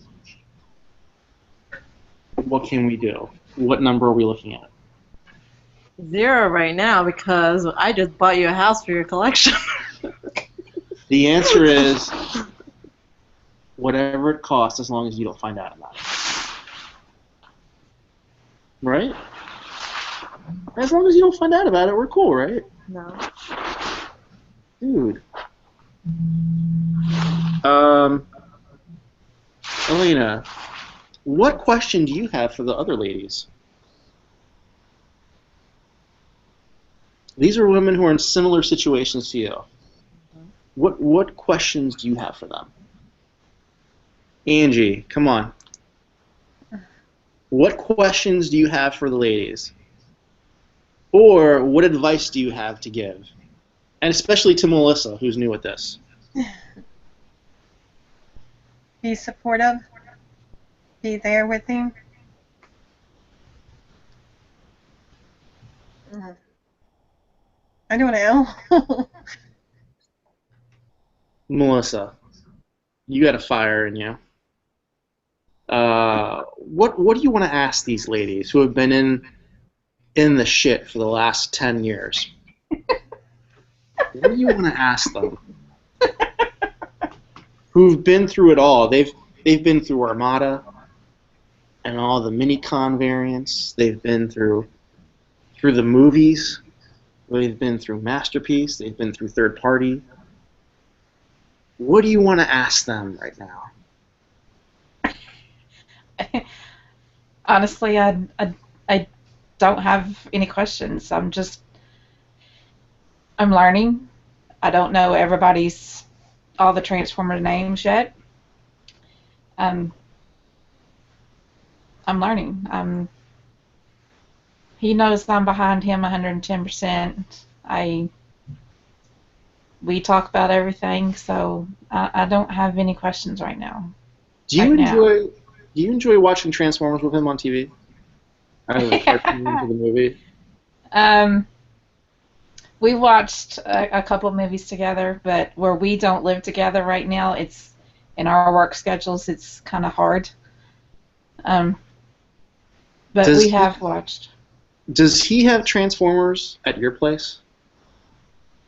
what can we do? What number are we looking at? 0 right now because I just bought you a house for your collection. The answer is whatever it costs, as long as you don't find out about it. Right? As long as you don't find out about it, we're cool, right? No. Dude. Elena, what question do you have for the other ladies? These are women who are in similar situations to you. What questions do you have for them? Angie, come on. What questions do you have for the ladies? Or what advice do you have to give? And especially to Melissa, who's new at this. Be supportive. Be there with him. I don't know. Melissa, you got a fire in you. What do you want to ask these ladies who have been in the shit for the last 10 years? What do you want to ask them? Who've been through it all. They've been through Armada and all the mini-con variants. They've been through the movies. They've been through Masterpiece. They've been through Third Party. What do you want to ask them right now? Honestly, I don't have any questions. I'm learning. I don't know all the Transformer names yet. I'm learning. He knows I'm behind him 110%. We talk about everything, so I don't have any questions right now. Do you Right now. enjoy watching Transformers with him on TV? I don't know, the cartoons or the movie. We watched a couple of movies together, but where we don't live together right now, it's in our work schedules. It's kind of hard. But we have watched. Does he have Transformers at your place?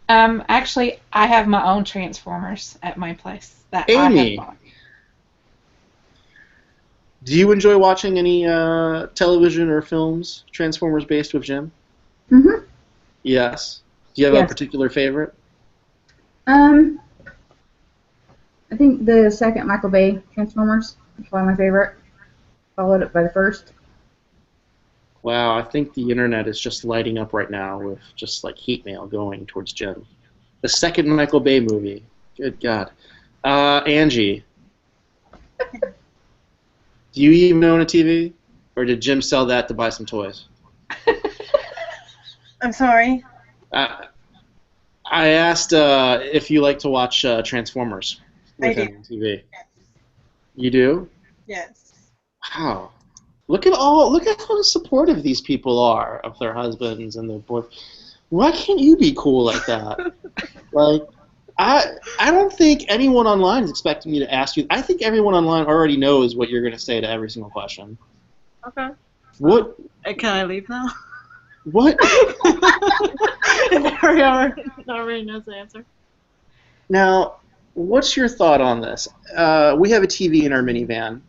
Actually, I have my own Transformers at my place that Amy, I have bought. do you enjoy watching any television or films Transformers based with Jim? Mhm. Yes. Do you have a Yes. particular favorite? I think the second Michael Bay Transformers is probably my favorite, followed up by the first. Wow, I think the internet is just lighting up right now with just like hate mail going towards Jim. The second Michael Bay movie. Good God. Angie, do you even own a TV? Or did Jim sell that to buy some toys? I'm sorry. I asked if you like to watch Transformers with I him on TV. You do? Yes. Wow. Look at how supportive these people are of their husbands and their boyfriends. Why can't you be cool like that? Like, I don't think anyone online is expecting me to ask you. I think everyone online already knows what you're going to say to every single question. Okay. What? Can I leave now? What? Nobody knows the answer. Now, what's your thought on this? We have a TV in our minivan.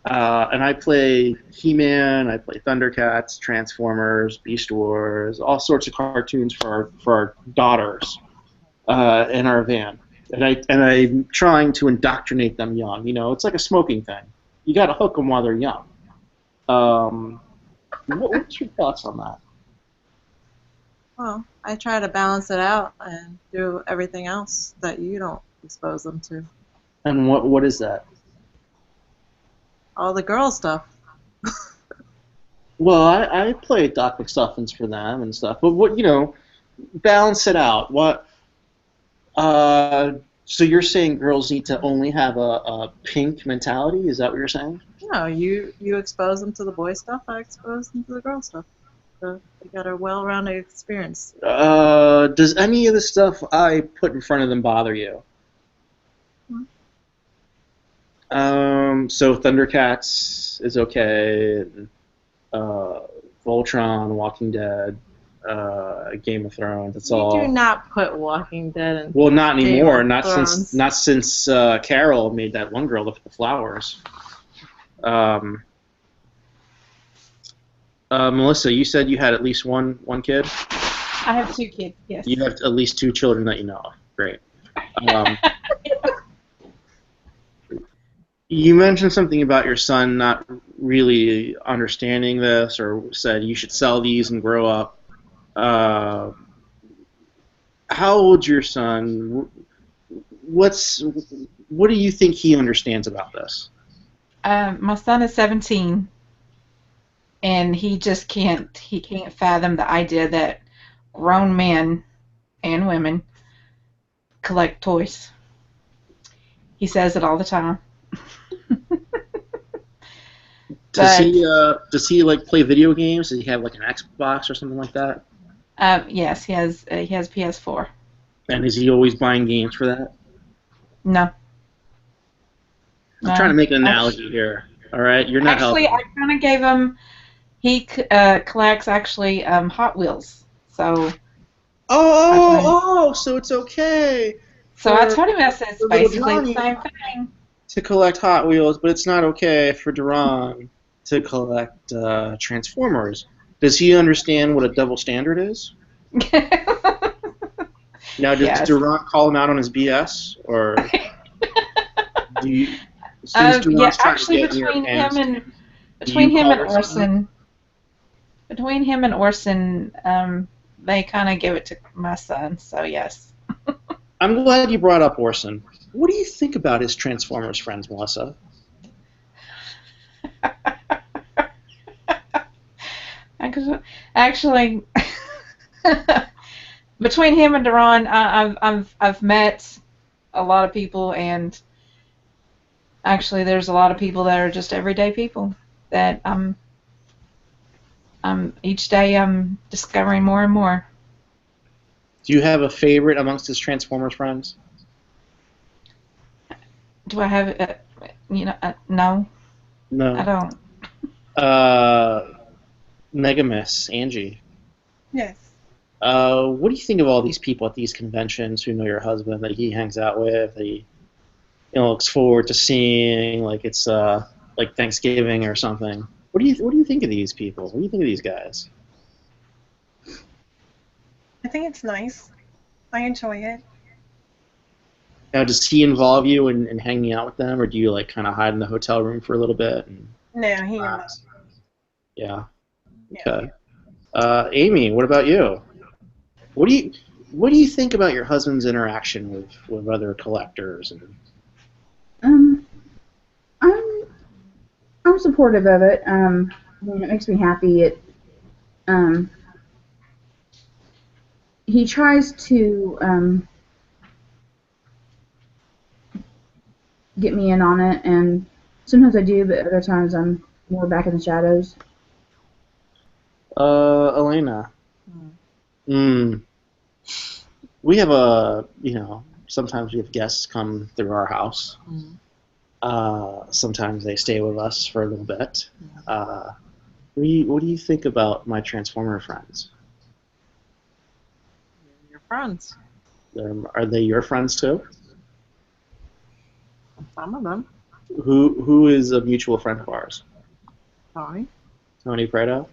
And I play He-Man, I play Thundercats, Transformers, Beast Wars, all sorts of cartoons for our daughters in our van. And I'm trying to indoctrinate them young. You know, it's like a smoking thing. You got to hook them while they're young. What's your thoughts on that? Well, I try to balance it out and do everything else that you don't expose them to. And what is that? All the girl stuff. Well, I play Doc McStuffins for them and stuff, but balance it out. So you're saying girls need to only have a pink mentality? Is that what you're saying? No, you expose them to the boy stuff, I expose them to the girl stuff. So you got a well-rounded experience. Does any of the stuff I put in front of them bother you? So Thundercats is okay. Voltron, Walking Dead, Game of Thrones. It's all. You do not put Walking Dead in. Well, not anymore. Game of Not since Carol made that one girl look at the flowers. Melissa, you said you had at least one kid. I have 2 kids. Yes. You have at least 2 children that you know of. Great. You mentioned something about your son not really understanding this, or said you should sell these and grow up. How old's your son? What do you think he understands about this? My son is 17, and he just can't fathom the idea that grown men and women collect toys. He says it all the time. Does he like play video games? Does he have like an Xbox or something like that? Yes, he has PS4. And is he always buying games for that? No. I'm trying to make an analogy here. All right, you're not actually, helping. I kind of gave him. He collects actually Hot Wheels. So. So it's okay. So I told him I said it's basically the same thing. To collect Hot Wheels, but it's not okay for Duran to collect Transformers. Does he understand what a double standard is? Now, does Duran call him out on his BS, or do you? Yeah, actually, between him and Orson, they kind of give it to my son. So yes. I'm glad you brought up Orson. What do you think about his Transformers friends, Melissa? Actually, between him and Deron, I've met a lot of people, and actually, there's a lot of people that are just everyday people that each day I'm discovering more and more. Do you have a favorite amongst his Transformers friends? Do I have no? No. I don't. Megamiss, Angie. Yes. What do you think of all these people at these conventions who know your husband, that he hangs out with, that he looks forward to seeing, like it's like Thanksgiving or something? What do you think of these people? What do you think of these guys? I think it's nice. I enjoy it. Now, does he involve you in hanging out with them, or do you like kind of hide in the hotel room for a little bit? No, he Yeah. Okay. Amy, what about you? What do you think about your husband's interaction with other collectors? I'm supportive of it. I mean, it makes me happy. He tries to get me in on it, and sometimes I do, but other times I'm more back in the shadows. Elena. We have sometimes we have guests come through our house. Sometimes they stay with us for a little bit. What do you think about my Transformer friends? Your friends. Are they your friends too? Some of them. Who is a mutual friend of ours? Tony. Tony Prado?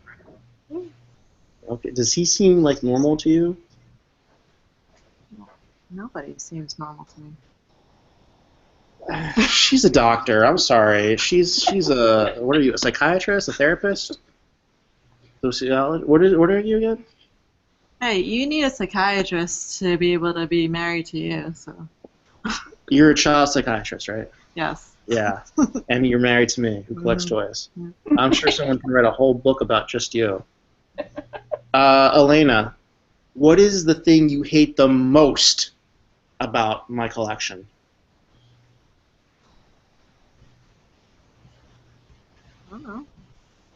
Okay. Does he seem like normal to you? Nobody seems normal to me. She's a doctor. I'm sorry. She's a, what are you, a psychiatrist, a therapist, sociologist? What are you again? Hey, you need a psychiatrist to be able to be married to you. So. You're a child psychiatrist, right? Yes. Yeah. And you're married to me, who collects toys. I'm sure someone can write a whole book about just you. Elena, what is the thing you hate the most about my collection? I don't know.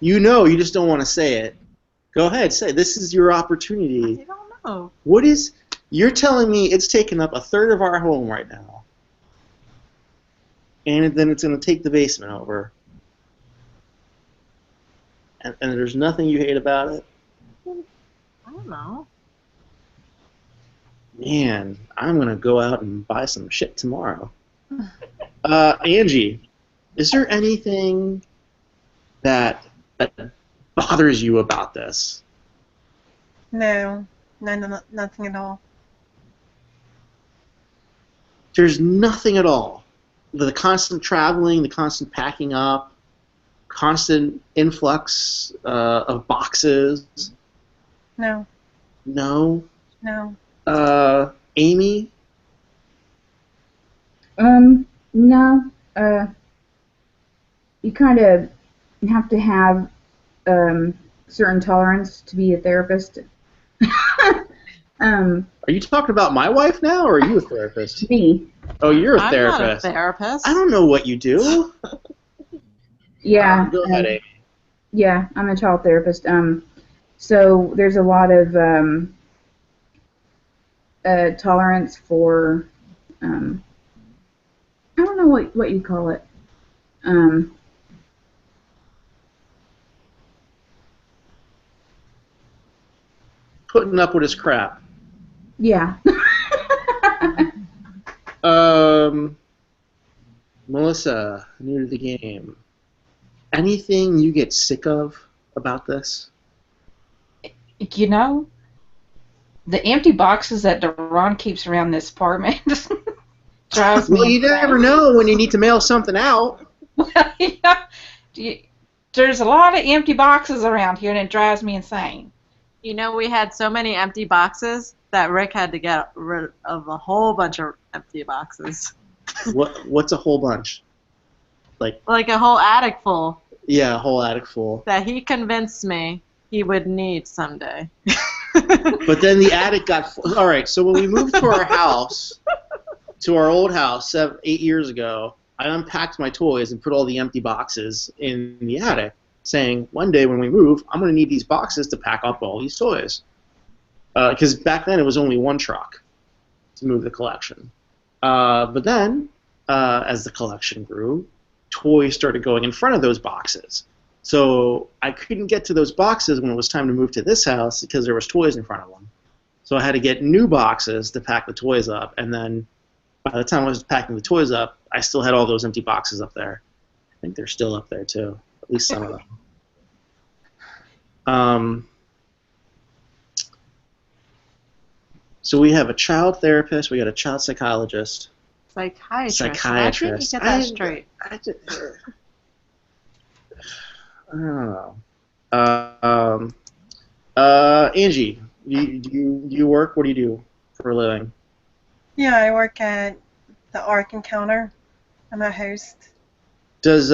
You know, you just don't want to say it. Go ahead, say it. This is your opportunity. I don't know. What is... You're telling me it's taking up a third of our home right now. And then it's going to take the basement over. And there's nothing you hate about it? I don't know. Man, I'm going to go out and buy some shit tomorrow. Angie, is there anything that bothers you about this? No, nothing at all. There's nothing at all. The constant traveling, the constant packing up, constant influx of boxes. No. No. No. Amy? No. You kind of have to have certain tolerance to be a therapist. Are you talking about my wife now, or are you a therapist? Me. Oh, you're a I'm therapist. not a therapist. I don't know what you do. Yeah. Go ahead, Amy. Yeah, I'm a child therapist. So there's a lot of tolerance for I don't know what you call it. Putting up with his crap. Yeah. Melissa, new to the game. Anything you get sick of about this? You know, the empty boxes that Deron keeps around this apartment drives me Well, you insane. never know when you need to mail something out. There's a lot of empty boxes around here, and it drives me insane. You know, we had so many empty boxes that Rick had to get rid of a whole bunch of empty boxes. What's a whole bunch? Like a whole attic full Yeah, a whole attic full. that he convinced me he would need someday. But then the attic got full. All right, so when we moved to our house, to our old house 8 years ago, I unpacked my toys and put all the empty boxes in the attic, saying, one day when we move, I'm going to need these boxes to pack up all these toys. Because back then it was only one truck to move the collection. But then, as the collection grew, toys started going in front of those boxes. So I couldn't get to those boxes when it was time to move to this house because there was toys in front of them. So I had to get new boxes to pack the toys up, and then by the time I was packing the toys up, I still had all those empty boxes up there. I think they're still up there too, at least some of them. So we have a child therapist, we got a child psychologist. Psychiatrist. I think you get that straight. I don't know. Angie, do you work? What do you do for a living? Yeah, I work at the Ark Encounter. I'm a host. Does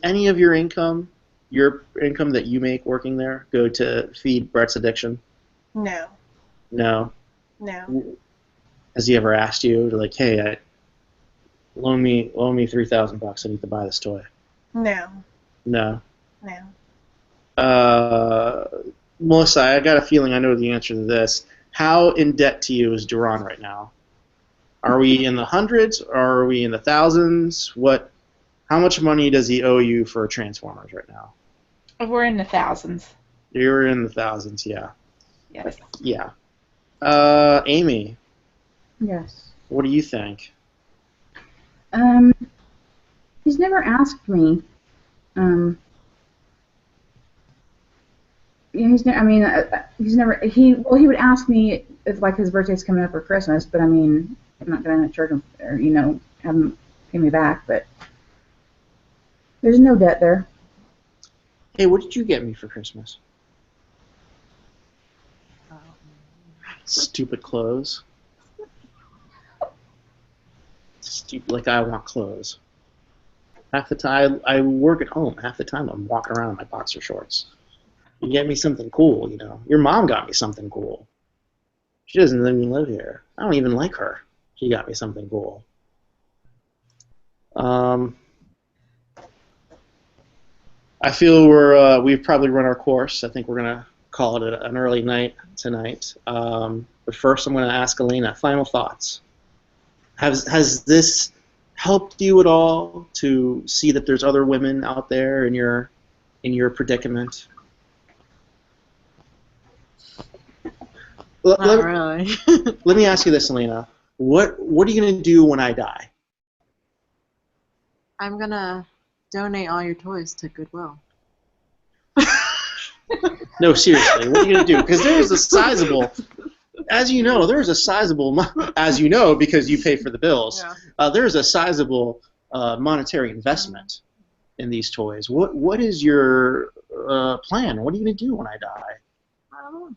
any of your income that you make working there, go to feed Brett's addiction? No. No. No. Has he ever asked you to, like, hey, loan me $3,000? I need to buy this toy? No. No. No. Melissa, I got a feeling I know the answer to this. How in debt to you is Duran right now? Are we in the hundreds, or are we in the thousands? How much money does he owe you for Transformers right now? We're in the thousands. You're in the thousands, yeah. Yes. Yeah. Amy. Yes. What do you think? He's never asked me. Yeah, he's never. He would ask me if, like, his birthday's coming up or Christmas, but I mean, I'm not gonna charge him or have him pay me back. But there's no debt there. Hey, what did you get me for Christmas? Stupid clothes. Stupid, like I want clothes. Half the time I work at home. Half the time I'm walking around in my boxer shorts. You get me something cool, Your mom got me something cool. She doesn't even live here. I don't even like her. She got me something cool. I feel we've probably run our course. I think we're gonna call it an early night tonight. But first, I'm gonna ask Elena. Final thoughts. Has this helped you at all to see that there's other women out there in your predicament? Not really. Let me ask you this, Elena. What are you gonna do when I die? I'm gonna donate all your toys to Goodwill. No, seriously, what are you gonna do? Because there's a sizable, as you know, because you pay for the bills. Yeah. There's a sizable monetary investment in these toys. What is your plan? What are you gonna do when I die? I don't know.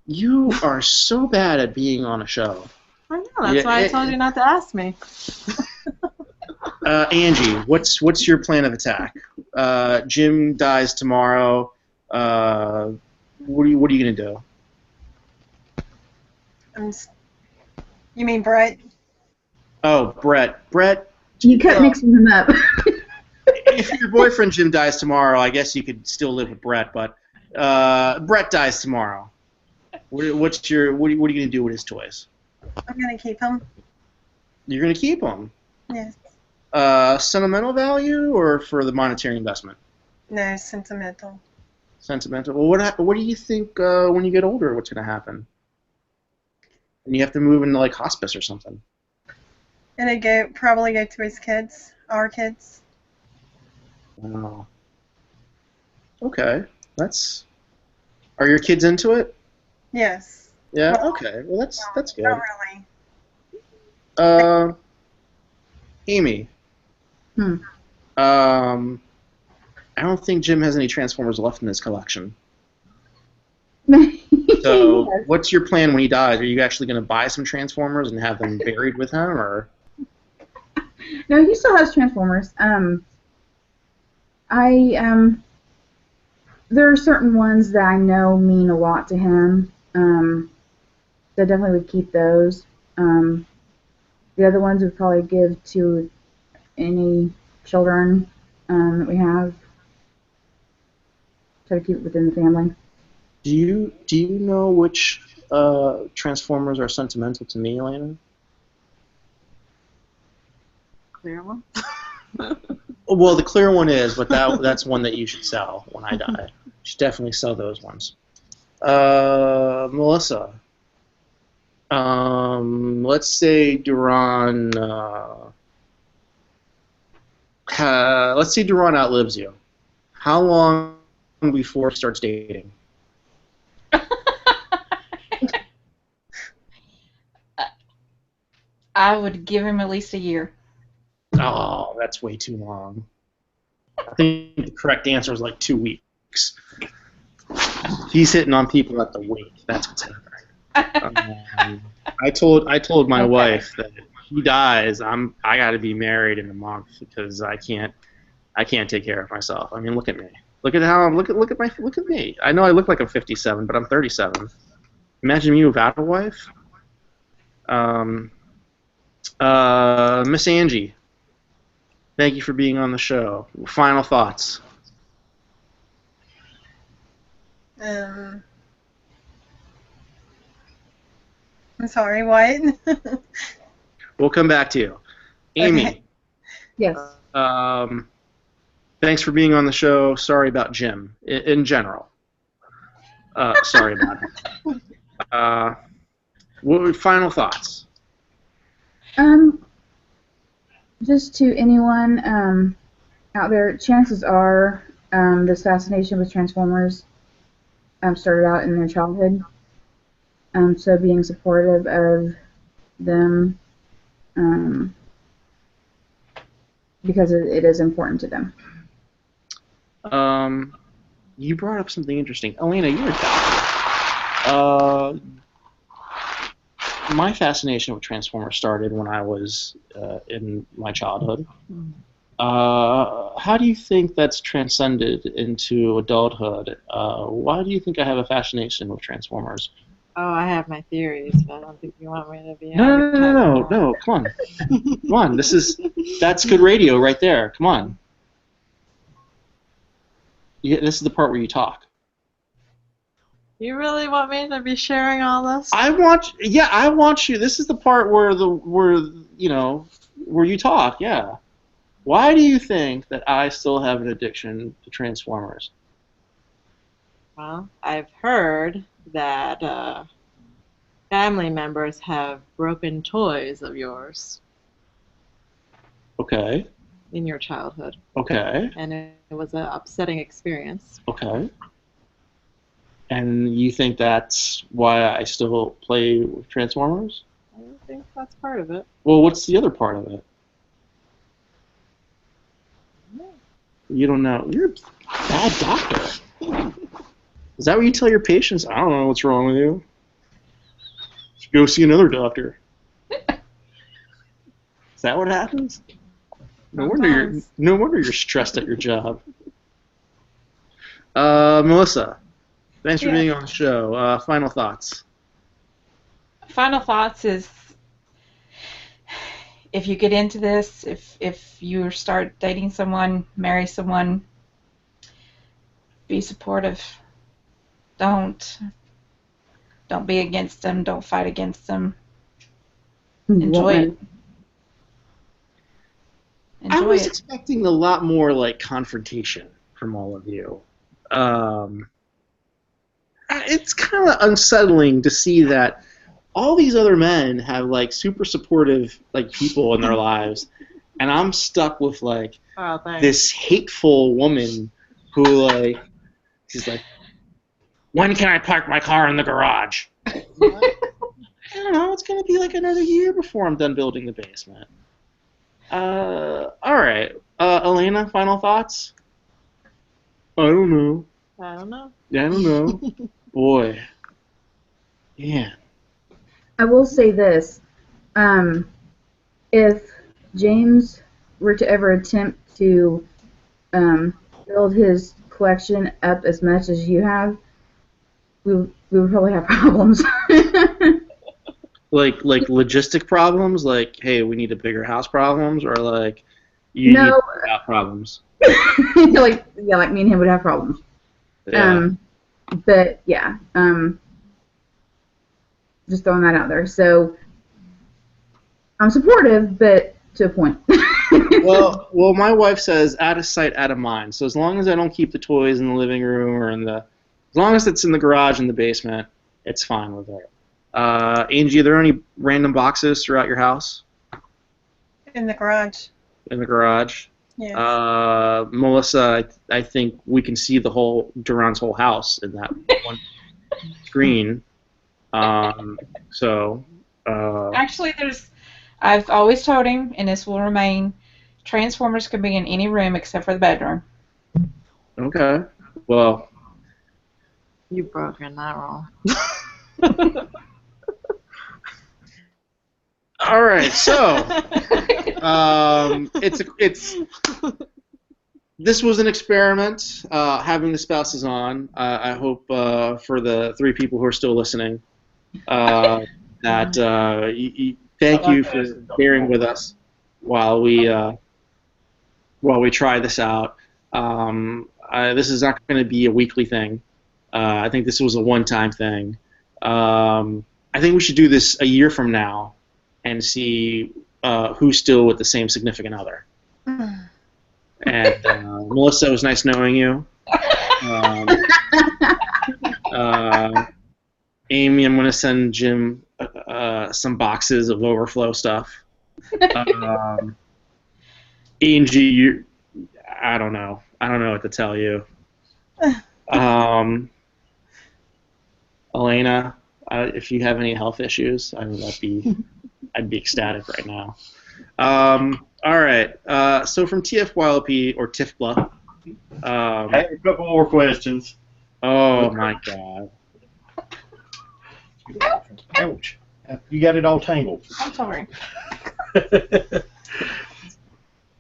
You are so bad at being on a show. I know. That's why I told you not to ask me. Angie, what's your plan of attack? Jim dies tomorrow. What are you gonna do? You mean Brett? Oh, Brett. You kept mixing them up. If your boyfriend Jim dies tomorrow, I guess you could still live with Brett. But Brett dies tomorrow. What are you gonna do with his toys? I'm gonna keep him. You're gonna keep them. Yes. Sentimental value or for the monetary investment? No, sentimental. Sentimental. Well, what do you think when you get older? What's gonna happen? And you have to move into like hospice or something. And probably go to his kids, our kids. Wow. Okay, Are your kids into it? Yes. Yeah. Well, okay. Well, that's good. Not really. Amy. I don't think Jim has any Transformers left in his collection. So, what's your plan when he dies? Are you actually going to buy some Transformers and have them buried with him, or? No, he still has Transformers. there are certain ones that I know mean a lot to him. So I definitely would keep those. The other ones would probably give to any children that we have. Try to keep it within the family. Do you know which Transformers are sentimental to me, Elena? Clear one? Well, the clear one is, but that's one that you should sell when I die. You should definitely sell those ones. Melissa. Let's say Duran. Let's say Duran outlives you. How long before he starts dating? I would give him at least a year. Oh, that's way too long. I think the correct answer is like 2 weeks. He's hitting on people at the week. That's what's happening. I told my wife that if he dies, I got to be married in a month because I can't take care of myself. I mean, look at me. Look at me. I know I look like I'm 57, but I'm 37. Imagine me without a wife. Miss Angie, thank you for being on the show. Final thoughts. I'm sorry, what? We'll come back to you. Amy. Okay. Yes. Thanks for being on the show. Sorry about Jim in general. Sorry about him. What were final thoughts? Just to anyone out there, chances are this fascination with Transformers started out in their childhood. So being supportive of them because it is important to them. You brought up something interesting. Elena, you're a doctor. My fascination with Transformers started when I was in my childhood. How do you think that's transcended into adulthood? Why do you think I have a fascination with Transformers? Oh, I have my theories, but I don't think you want me to be. No, come on. Come on, that's good radio right there. Come on. This is the part where you talk. You really want me to be sharing all this? I want you. This is the part where you talk. Yeah. Why do you think that I still have an addiction to Transformers? Well, I've heard that family members have broken toys of yours. Okay. In your childhood. Okay. And it was an upsetting experience. Okay. And you think that's why I still play with Transformers? I think that's part of it. Well, what's the other part of it? You don't know. You're a bad doctor. Is that what you tell your patients? I don't know what's wrong with you. Go see another doctor. Is that what happens? No wonder you're stressed at your job. Melissa, thanks for being on the show. Final thoughts. Final thoughts is if you get into this, if you start dating someone, marry someone, be supportive. Don't be against them. Don't fight against them. Enjoy it. I was expecting a lot more like confrontation from all of you. It's kind of unsettling to see that all these other men have like super supportive like people in their lives, and I'm stuck with like this hateful woman who like she's like, when can I park my car in the garage? I don't know. It's gonna be like another year before I'm done building the basement. All right. Elena, final thoughts? I don't know. I don't know. Yeah, I don't know. Boy. Yeah. I will say this. If James were to ever attempt to build his collection up as much as you have, we would probably have problems. Like logistic problems, like, hey, we need a bigger house problems, or like you No. need to have problems. like me and him would have problems. Yeah. But yeah, just throwing that out there. So I'm supportive, but to a point. well, my wife says out of sight, out of mind. So as long as I don't keep the toys in the living room or as long as it's in the garage in the basement, it's fine with her. Angie, are there any random boxes throughout your house? In the garage. In the garage? Yes. Melissa, I think we can see the whole Duran's whole house in that one screen. Actually, I've always told him, and this will remain, Transformers can be in any room except for the bedroom. Okay. Well. You've broken that rule. All right, so this was an experiment. Having the spouses on, I hope for the 3 people who are still listening, that thank you for bearing with us while we try this out. This is not going to be a weekly thing. I think this was a one-time thing. I think we should do this a year from now and see who's still with the same significant other. And Melissa, it was nice knowing you. Amy, I'm going to send Jim some boxes of overflow stuff. Angie, I don't know. I don't know what to tell you. Elena, if you have any health issues, I'd be ecstatic right now. All right. So from TFYLP or TFYLP. I have a couple more questions. Oh my God. Ouch. You got it all tangled. I'm sorry.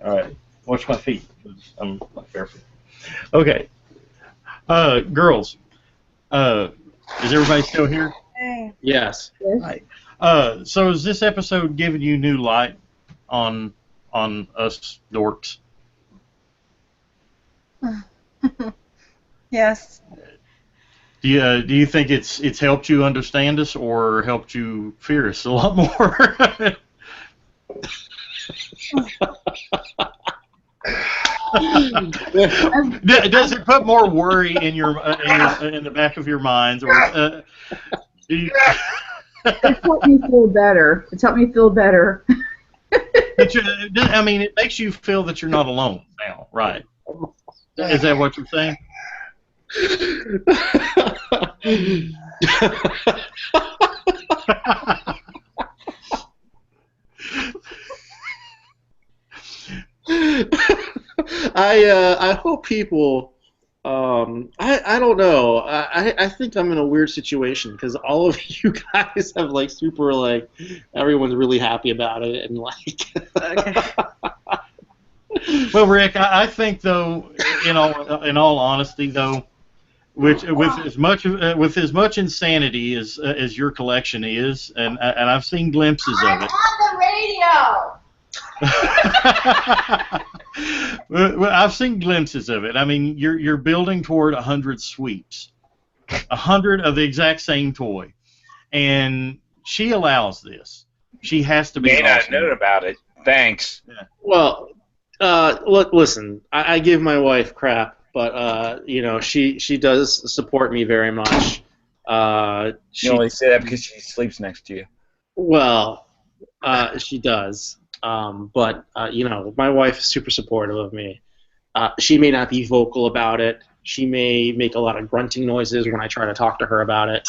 All right. Watch my feet. I'm not barefoot. Okay. Girls. Is everybody still here? Hey. Yes. Right. So is this episode giving you new light on us dorks? Yes. Do you think it's helped you understand us or helped you fear us a lot more? Does it put more worry in in the back of your minds, or do you? It's helped me feel better. It's helped me feel better. I mean, it makes you feel that you're not alone now, right? Is that what you're saying? I hope people. I don't know. I think I'm in a weird situation because all of you guys have like super like everyone's really happy about it and like. Well, Rick, I think though, in all honesty though, with as much insanity as your collection is, and I've seen glimpses of it. On the radio. Well, I've seen glimpses of it. I mean, you're building toward 100 sweeps, 100 of the exact same toy, and she allows this. She has to be. May not awesome. know about it. Thanks. Yeah. Well, listen, I give my wife crap, but she does support me very much. You only say that because she sleeps next to you. Well, she does. But my wife is super supportive of me. She may not be vocal about it. She may make a lot of grunting noises when I try to talk to her about it.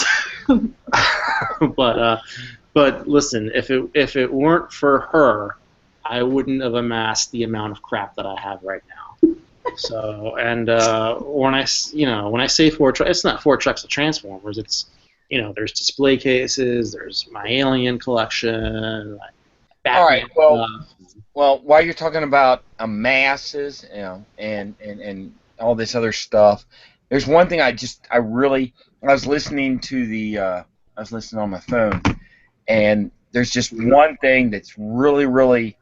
But listen, if it weren't for her, I wouldn't have amassed the amount of crap that I have right now. So, and when I say 4 trucks, it's not 4 trucks of Transformers. It's there's display cases, there's my Alien collection. Like, all right. Well, while you're talking about masses, and all this other stuff. There's one thing I was listening on my phone, and there's just one thing that's really, really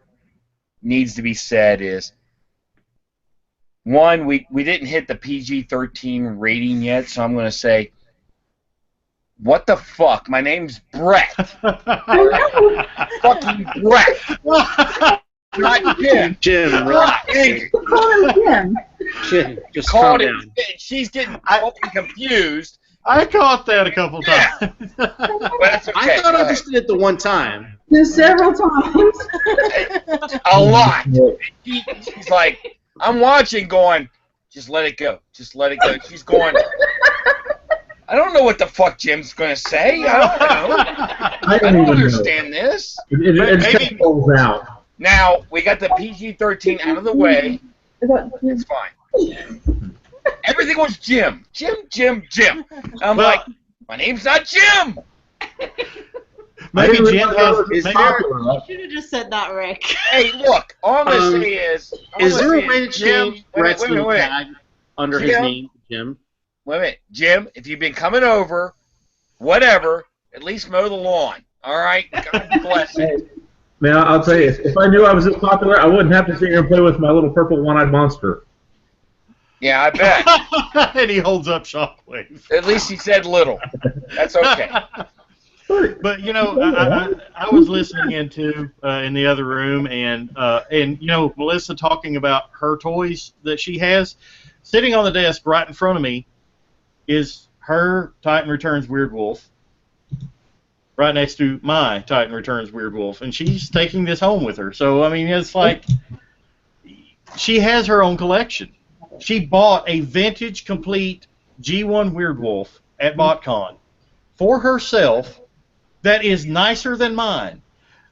needs to be said is, one, we didn't hit the PG-13 rating yet, so I'm going to say, what the fuck? My name's Brett. Fucking Brett. Not Jim. Jim, relax. Jim, just calm down. She's getting fucking confused. I caught that a couple times. But that's okay. I thought I understood it the one time. Several times. A lot. She's like, I'm watching going, just let it go. Just let it go. She's going, I don't know what the fuck Jim's going to say. I don't understand this. It just falls out. Now, we got the PG-13 out of the way. It's fine. Everything was Jim. Jim. I'm like, my name's not Jim. Maybe Jim has. You should have just said not Rick. Hey, look. All I'm going to say is there a way to change Brett's little tag under his name, Jim? Wait a minute. Jim, if you've been coming over, whatever, at least mow the lawn. All right? God bless you. Man, I'll tell you, if I knew I was this popular, I wouldn't have to sit here and play with my little purple one-eyed monster. Yeah, I bet. And he holds up Shockwave. At least he said little. That's okay. But you know, I was listening in the other room, and you know, Melissa talking about her toys that she has. Sitting on the desk right in front of me is her Titan Returns Weird Wolf. Right next to my Titan Returns Weird Wolf, and she's taking this home with her. So I mean, it's like she has her own collection. She bought a vintage complete G1 Weird Wolf at BotCon for herself. That is nicer than mine.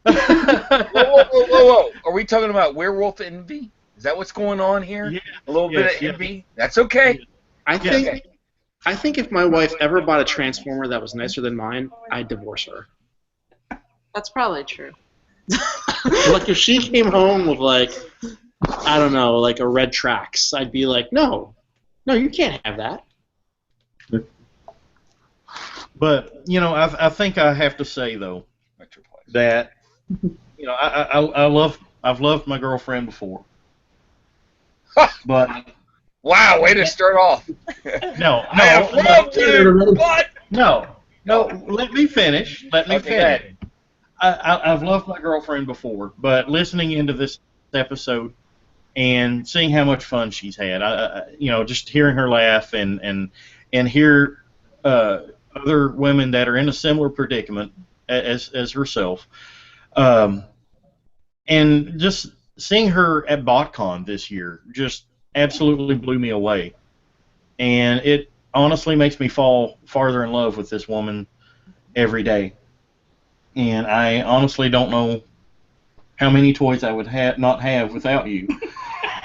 Whoa. Are we talking about werewolf envy? Is that what's going on here? Yeah. A little bit of envy? That's okay. I think if my wife ever bought a Transformer that was nicer than mine, I'd divorce her. That's probably true. Like if she came home with like, I don't know, like a red Trax, I'd be like, no, you can't have that. But you know, I think I have to say though that you know I've loved my girlfriend before, but wow, way to start off. No, let me finish. I've loved my girlfriend before, but listening into this episode and seeing how much fun she's had, you know, just hearing her laugh and hear other women that are in a similar predicament as herself, and just seeing her at BotCon this year just absolutely blew me away, and it honestly makes me fall farther in love with this woman every day. And I honestly don't know how many toys I would not have without you.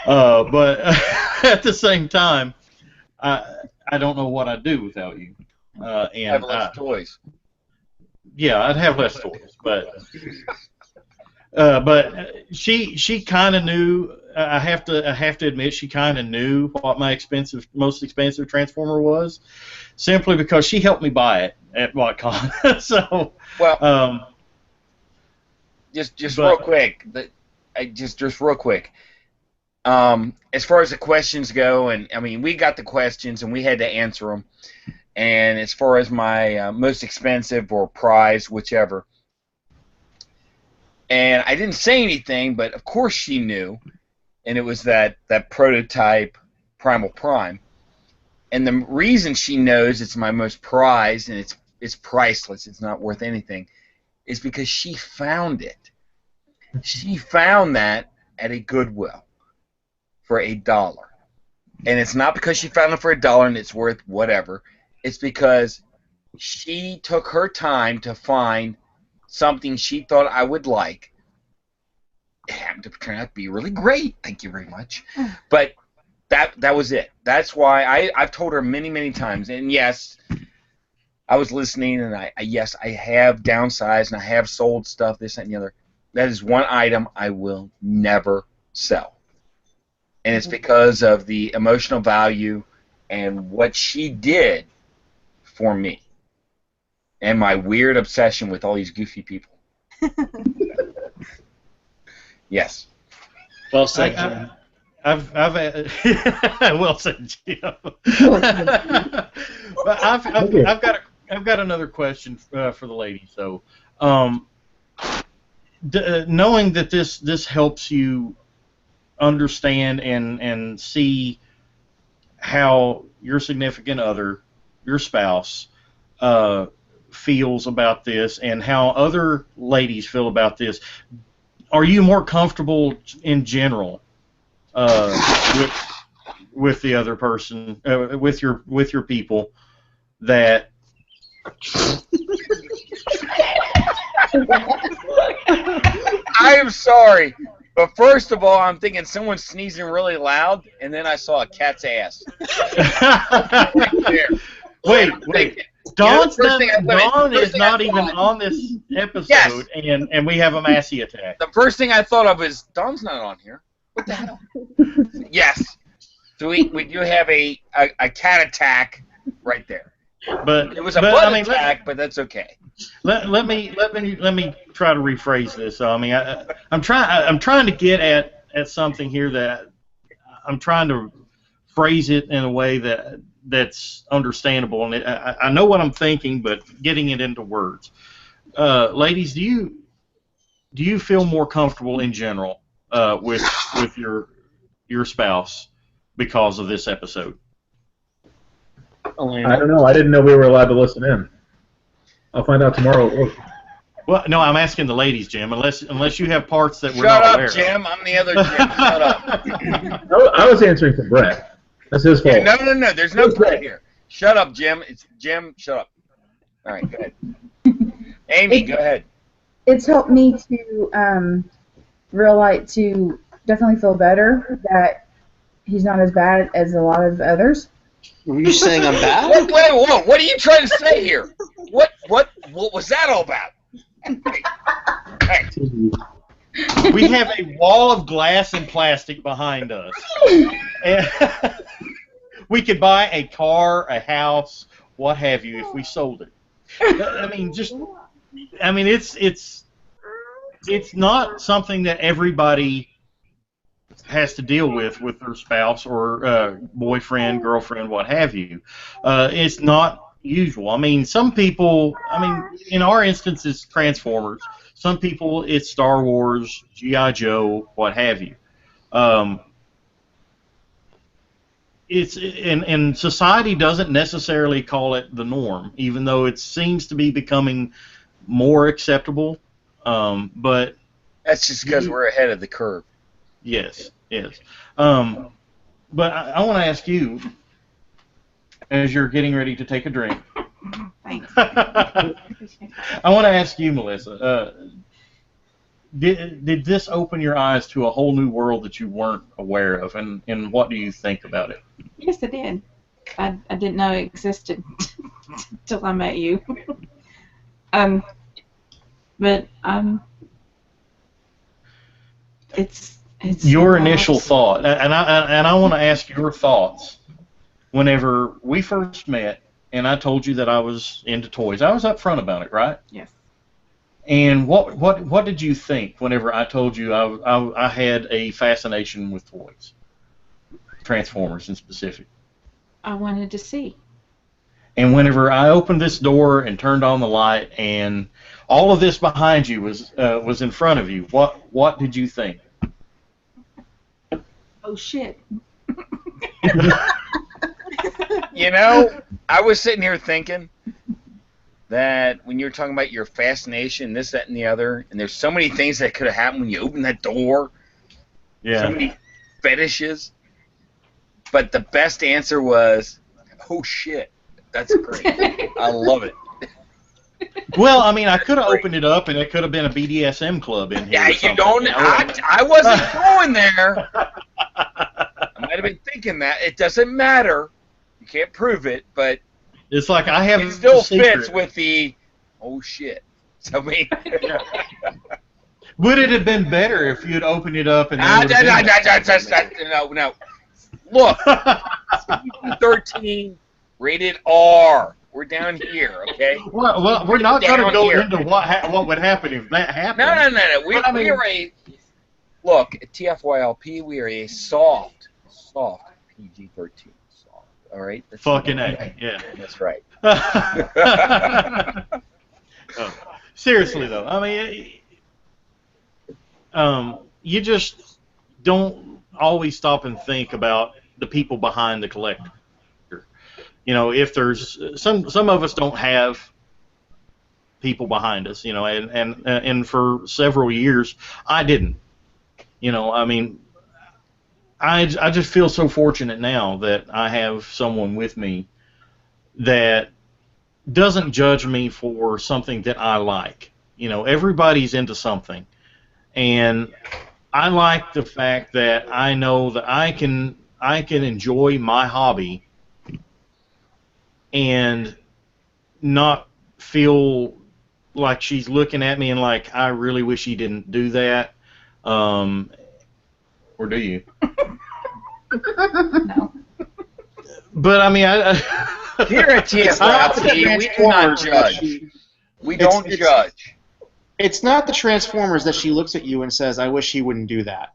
But at the same time, I don't know what I'd do without you. And have less toys. Yeah, I'd have less toys, but she kind of knew. I have to admit, she kind of knew what my most expensive Transformer was, simply because she helped me buy it at BotCon. So, well, just real quick, just real quick. As far as the questions go, and I mean, we got the questions and we had to answer them. And as far as my most expensive or prize, whichever, and I didn't say anything, but of course she knew, and it was that prototype Primal Prime. And the reason she knows it's my most prized and it's priceless, it's not worth anything, is because she found it. She found that at a Goodwill for $1. And it's not because she found it for $1 and it's worth whatever. It's because she took her time to find something she thought I would like. It happened to turn out to be really great. Thank you very much. But that was it. That's why I've told her many, many times. And yes, I was listening, and I have downsized and I have sold stuff, this, that, and the other. That is one item I will never sell. And it's because of the emotional value and what she did for me. And my weird obsession with all these goofy people. Yes. Well said, Jim. I've well said, Jim. But I've got another question for the ladies. So, knowing that this helps you understand and see how your significant other, your spouse, feels about this, and how other ladies feel about this, are you more comfortable in general with the other person, with your people, that I am sorry, but first of all, I'm thinking someone's sneezing really loud, and then I saw a cat's ass. Wait. Dawn is not even thought. on this episode, Yes. and we have a Massey attack. The first thing I thought of is, Dawn's not on here. What the hell? Yes. So we do have a cat attack right there. But It was a butt attack, but that's okay. Let me try to rephrase this. I mean, I'm trying to get at something here that I'm trying to phrase it in a way that's understandable, and I know what I'm thinking, but getting it into words. Ladies, do you feel more comfortable in general with your spouse because of this episode? I don't know. I didn't know we were allowed to listen in. I'll find out tomorrow. Well, no, I'm asking the ladies, Jim. Unless you have parts that we're Shut not aware up, Jim. I'm the other Jim. Shut up. I was answering for Brett. That's his fault. Yeah, no. There's no Brett here. Shut up, Jim. It's Jim. Shut up. All right, go ahead. Amy, go ahead. It's helped me to realize, to definitely feel better that he's not as bad as a lot of others. Were you saying I'm bad? Wait, whoa. What are you trying to say here? What was that all about? Hey. We have a wall of glass and plastic behind us. And we could buy a car, a house, what have you, if we sold it. It's not something that everybody has to deal with their spouse or boyfriend, girlfriend, what have you. It's not usual. I mean, some people, in our instance, it's Transformers. Some people, it's Star Wars, G.I. Joe, what have you. And society doesn't necessarily call it the norm, even though it seems to be becoming more acceptable. But That's just because we're ahead of the curve. yes. But I want to ask you, as you're getting ready to take a drink. Thanks. I want to ask you, Melissa. Did this open your eyes to a whole new world that you weren't aware of, and what do you think about it? Yes, it did. I didn't know it existed until I met you. It's your initial thought, and I want to ask your thoughts. Whenever we first met, and I told you that I was into toys, I was upfront about it, right? Yes. And what did you think whenever I told you I had a fascination with toys, Transformers in specific? I wanted to see. And whenever I opened this door and turned on the light, and all of this behind you was in front of you, what did you think? Oh shit. You know, I was sitting here thinking that when you're talking about your fascination, this, that, and the other, and there's so many things that could have happened when you open that door. Yeah. So many fetishes. But the best answer was, oh shit, that's great. I love it. Well, I could have opened it up, and it could have been a BDSM club in here. Yeah, you don't. I wasn't going there. I might have been thinking that. It doesn't matter. You can't prove it, but it's like I have. It still a secret. fits with the oh shit. So Would it have been better if you'd opened it up and no. Look, 13, rated R. We're down here, okay? Well, we're not going to go into what would happen if that happened. No. We are a look at TFYLP. We are a soft PG-13. Soft. All right. Fucking A. Yeah. That's right. Seriously though, I mean, you just don't always stop and think about the people behind the collector. You know, if there's some of us don't have people behind us, you know, and for several years I didn't. You know, I mean, I just feel so fortunate now that I have someone with me that doesn't judge me for something that I like. You know, everybody's into something, and I like the fact that I know that I can enjoy my hobby and not feel like she's looking at me and like, I really wish you didn't do that. Or do you? No. But I mean, here at TFYLP, we do not judge. We don't judge. It's not the Transformers that she looks at you and says, "I wish he wouldn't do that."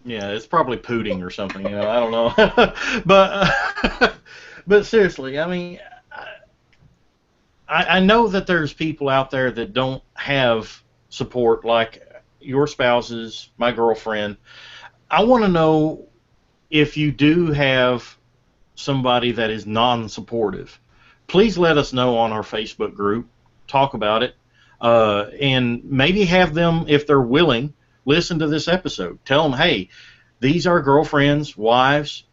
Yeah, it's probably Pooting or something. You know, I don't know. But seriously, I mean, I know that there's people out there that don't have support like your spouses, my girlfriend. I want to know if you do have somebody that is non-supportive. Please let us know on our Facebook group. Talk about it. And maybe have them, if they're willing, listen to this episode. Tell them, hey, these are girlfriends, wives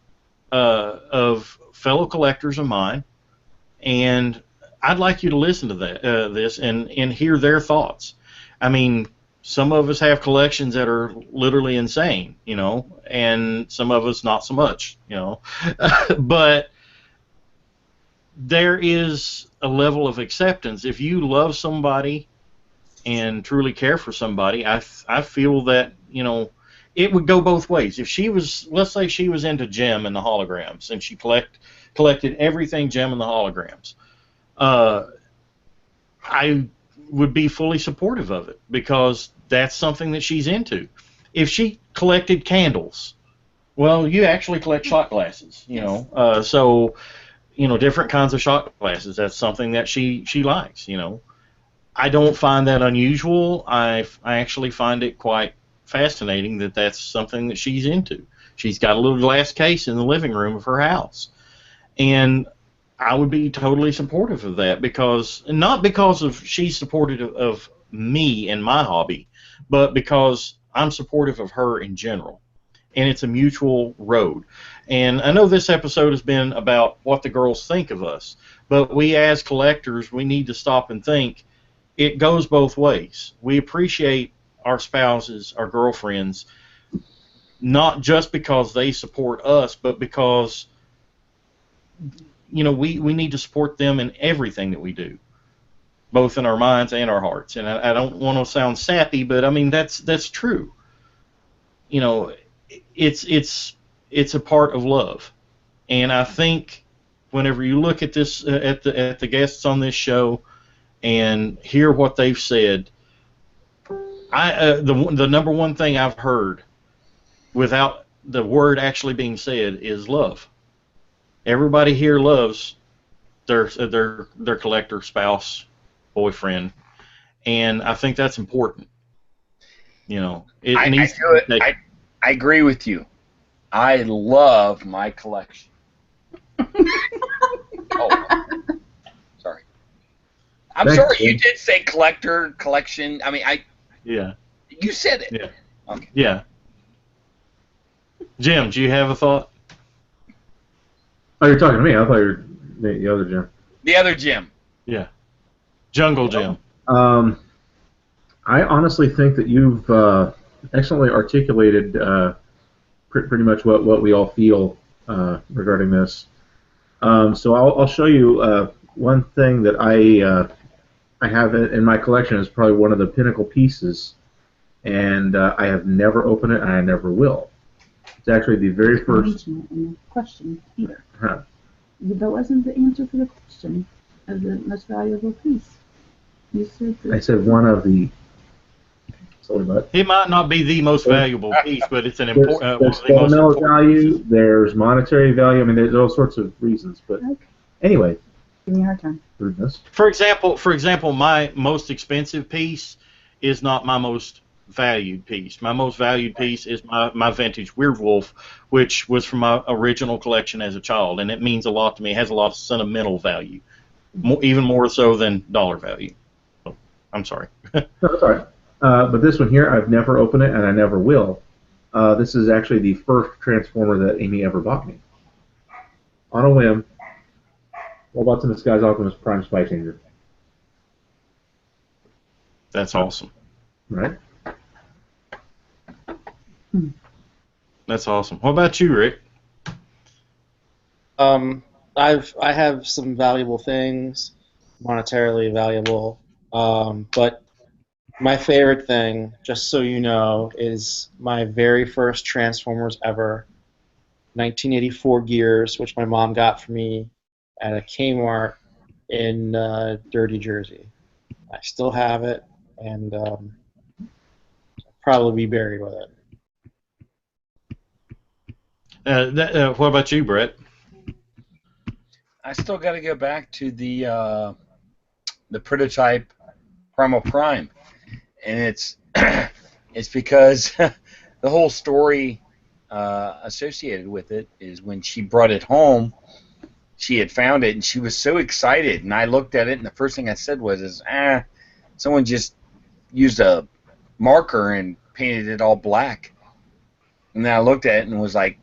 of fellow collectors of mine, and I'd like you to listen to this and hear their thoughts. I mean, some of us have collections that are literally insane, you know, and some of us not so much, you know. But there is a level of acceptance. If you love somebody and truly care for somebody, I feel that, you know, it would go both ways. If she was, let's say she was into Gem and the holograms, and she collected everything Gem and the holograms, I would be fully supportive of it because that's something that she's into. If she collected candles, well, you actually collect shot glasses, you know, so, you know, different kinds of shot glasses. That's something that she likes, you know. I don't find that unusual. I actually find it quite fascinating that that's something that she's into. She's got a little glass case in the living room of her house, and I would be totally supportive of that because, not because of she's supportive of me and my hobby, but because I'm supportive of her in general, and it's a mutual road. And I know this episode has been about what the girls think of us, but we as collectors, we need to stop and think. It goes both ways. We appreciate our spouses, our girlfriends, not just because they support us, but because, you know, we need to support them in everything that we do, both in our minds and our hearts. And I don't want to sound sappy, but I mean that's true. You know, it's a part of love, and I think whenever you look at this at the guests on this show and hear what they've said, the number one thing I've heard without the word actually being said is love. Everybody here loves their collector, spouse, boyfriend, and I think that's important. You know, I agree with you. I love my collection. Oh, sorry. I'm sorry. You did say collection. I mean, Yeah. You said it. Yeah. Okay. Yeah. Jim, do you have a thought? Oh, you're talking to me. I thought you were the other Jim. The other Jim. Yeah. Jungle Jim. I honestly think that you've excellently articulated pretty much what we all feel regarding this. So I'll show you one thing that I have it in my collection. It's probably one of the pinnacle pieces, and I have never opened it, and I never will. It's actually the very first. Mention it in the question either. Huh. That wasn't the answer for the question of the most valuable piece. You said that. I said one of the. Sorry, but It might not be the most valuable piece, but it's an there's, important. there's sentimental value. There's monetary value. I mean, there's all sorts of reasons. But Okay. anyway, Give me a hard time. rudeness. For example, my most expensive piece is not my most valued piece. My most valued piece is my vintage Werewolf, which was from my original collection as a child, and it means a lot to me. It has a lot of sentimental value, even more so than dollar value. Oh, I'm sorry. No, that's all right. But this one here, I've never opened it, and I never will. This is actually the first Transformer that Amy ever bought me. On a whim. Robots in Disguise Optimus Prime Spy Changer. That's awesome. Right? That's awesome. What about you, Rick? I have some valuable things, monetarily valuable, but my favorite thing, just so you know, is my very first Transformers ever, 1984 Gears, which my mom got for me at a Kmart in Dirty Jersey. I still have it, and I'll probably be buried with it. What about you, Brett? I still got to go back to the prototype Primal Prime, and it's it's because the whole story associated with it is when she brought it home, she had found it and she was so excited, and I looked at it and the first thing I said was, someone just used a marker and painted it all black, and then I looked at it and was like,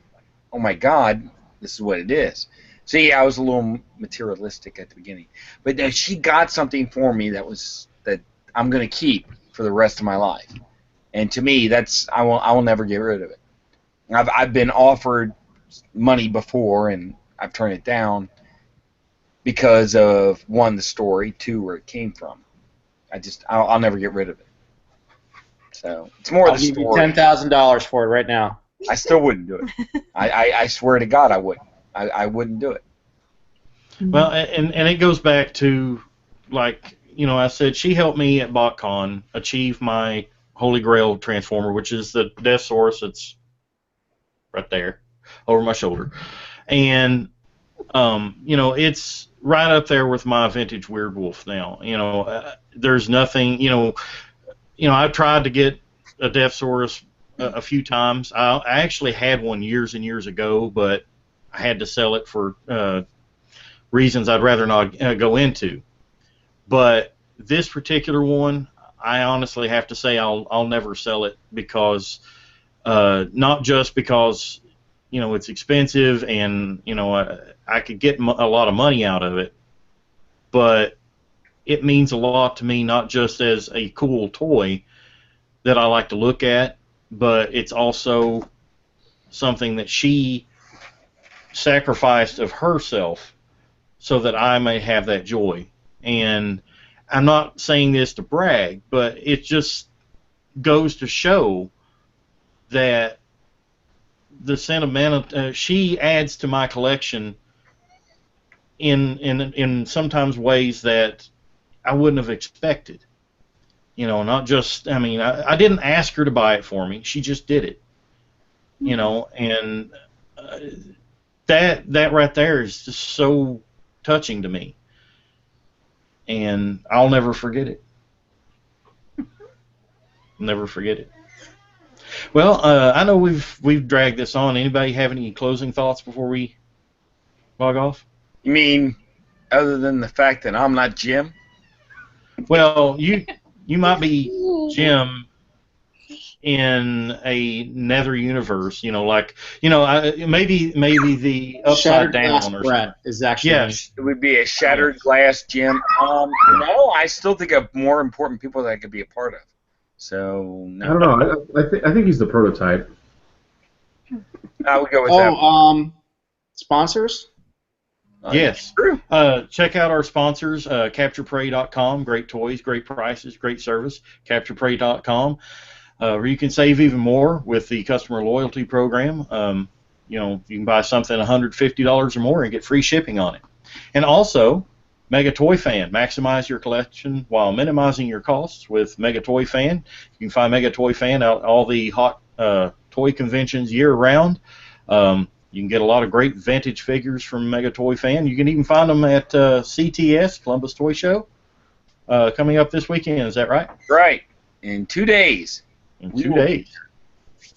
oh my God, this is what it is. So yeah, I was a little materialistic at the beginning, but she got something for me that I'm going to keep for the rest of my life, and to me, I will never get rid of it. I've been offered money before, and I've turned it down because of, one, the story, two, where it came from. I'll never get rid of it. So it's more I'll the give you story. $10,000 for it right now. I still wouldn't do it. I swear to God, I wouldn't. I wouldn't do it. Well, and it goes back to, like, I said, she helped me at BotCon achieve my Holy Grail Transformer, which is the Death Source. It's right there, over my shoulder. And, it's right up there with my vintage Weirdwolf now. There's nothing, I've tried to get a Death Source a few times. I actually had one years and years ago, but I had to sell it for reasons I'd rather not go into. But this particular one, I honestly have to say I'll never sell it because not just because it's expensive and I could get a lot of money out of it, but it means a lot to me, not just as a cool toy that I like to look at, but it's also something that she sacrificed of herself so that I may have that joy. And I'm not saying this to brag, but it just goes to show that the sentimental she adds to my collection in sometimes ways that I wouldn't have expected. Not just, I didn't ask her to buy it for me. She just did it. And that right there is just so touching to me. And I'll never forget it. Never forget it. Well, I know we've dragged this on. Anybody have any closing thoughts before we log off? You mean other than the fact that I'm not Jim? Well, you might be Jim in a nether universe, maybe the upside Shattered down Glass or something. Brett is actually. Yes, it would be a shattered glass Jim. No, I still think of more important people that I could be a part of. So no. I don't know. I think he's the prototype. I would go with that. Sponsors? Yes. True. Check out our sponsors, CapturePrey.com. Great toys, great prices, great service. CapturePrey.com, where you can save even more with the customer loyalty program. You can buy something $150 or more and get free shipping on it. And also, Mega Toy Fan. Maximize your collection while minimizing your costs with Mega Toy Fan. You can find Mega Toy Fan at all the hot toy conventions year-round. You can get a lot of great vintage figures from Mega Toy Fan. You can even find them at CTS, Columbus Toy Show, coming up this weekend. Is that right? Right. In 2 days. In 2 days.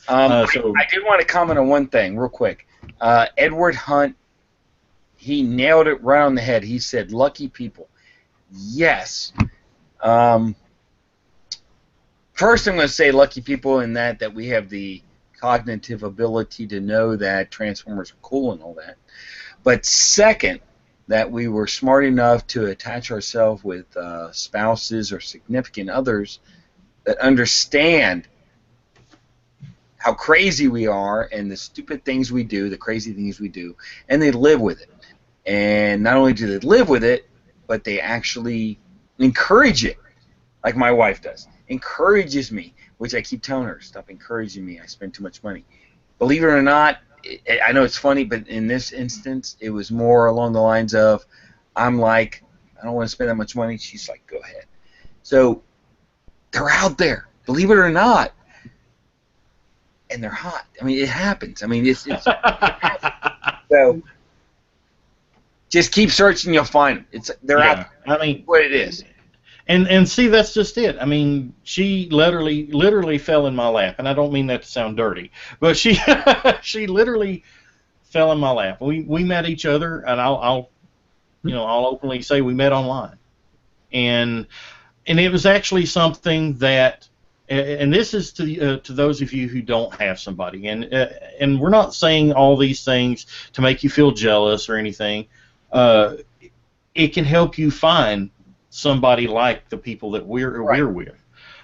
I did want to comment on one thing real quick. Edward Hunt, he nailed it right on the head. He said, lucky people. Yes. First, I'm going to say lucky people in that we have the cognitive ability to know that Transformers are cool and all that. But second, that we were smart enough to attach ourselves with spouses or significant others that understand how crazy we are and the stupid things we do, the crazy things we do, and they live with it. And not only do they live with it, but they actually encourage it, like my wife does. Encourages me, which I keep telling her, stop encouraging me, I spend too much money. Believe it or not, I know it's funny, but in this instance, it was more along the lines of, I'm like, I don't want to spend that much money. She's like, go ahead. So they're out there, believe it or not, and they're hot. I mean, it happens. I mean, it happens. So just keep searching, you'll find them. They're out there. I mean, what it is. And see, that's just it. I mean, she literally fell in my lap, and I don't mean that to sound dirty, but she she literally fell in my lap. We met each other, and I'll openly say we met online, and it was actually something that, and this is to those of you who don't have somebody, and we're not saying all these things to make you feel jealous or anything. It can help you find somebody like the people that we're with.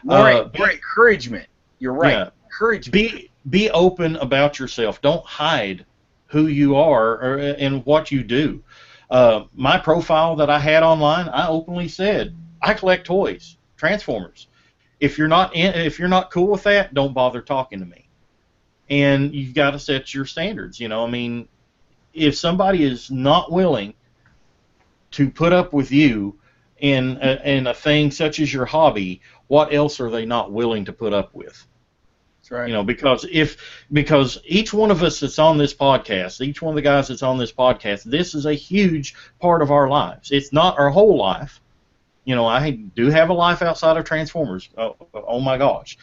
More encouragement. You're right. Yeah. Encouragement. Be open about yourself. Don't hide who you are and what you do. My profile that I had online, I openly said I collect toys, Transformers. If you're not cool with that, don't bother talking to me. And you've got to set your standards. I mean, if somebody is not willing to put up with you in a thing such as your hobby, what else are they not willing to put up with? That's right. Because each one of us that's on this podcast, each one of the guys that's on this podcast, this is a huge part of our lives. It's not our whole life. I do have a life outside of Transformers. Oh my gosh.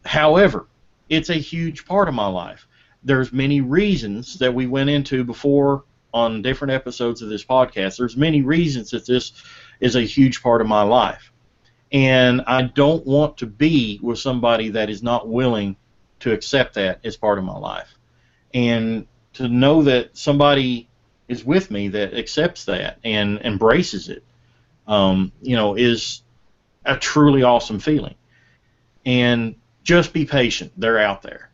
However, it's a huge part of my life. There's many reasons that we went into before on different episodes of this podcast. There's many reasons that this is a huge part of my life. And I don't want to be with somebody that is not willing to accept that as part of my life. And to know that somebody is with me that accepts that and embraces it, is a truly awesome feeling. And just be patient. They're out there.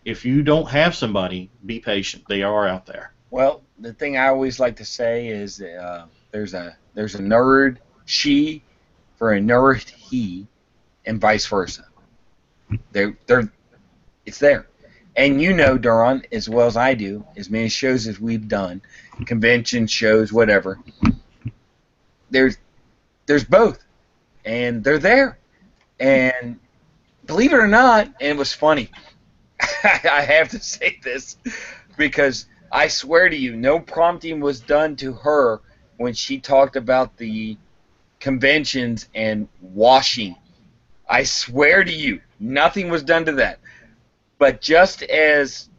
If you don't have somebody, be patient. They are out there. Well, the thing I always like to say is there's a nerd she for a nerd he, and vice versa. It's there. And Duran, as well as I do, as many shows as we've done, convention shows, whatever, there's both. And they're there. And believe it or not, and it was funny, I have to say this, because I swear to you, no prompting was done to her when she talked about the conventions and washing. I swear to you, nothing was done to that. But just as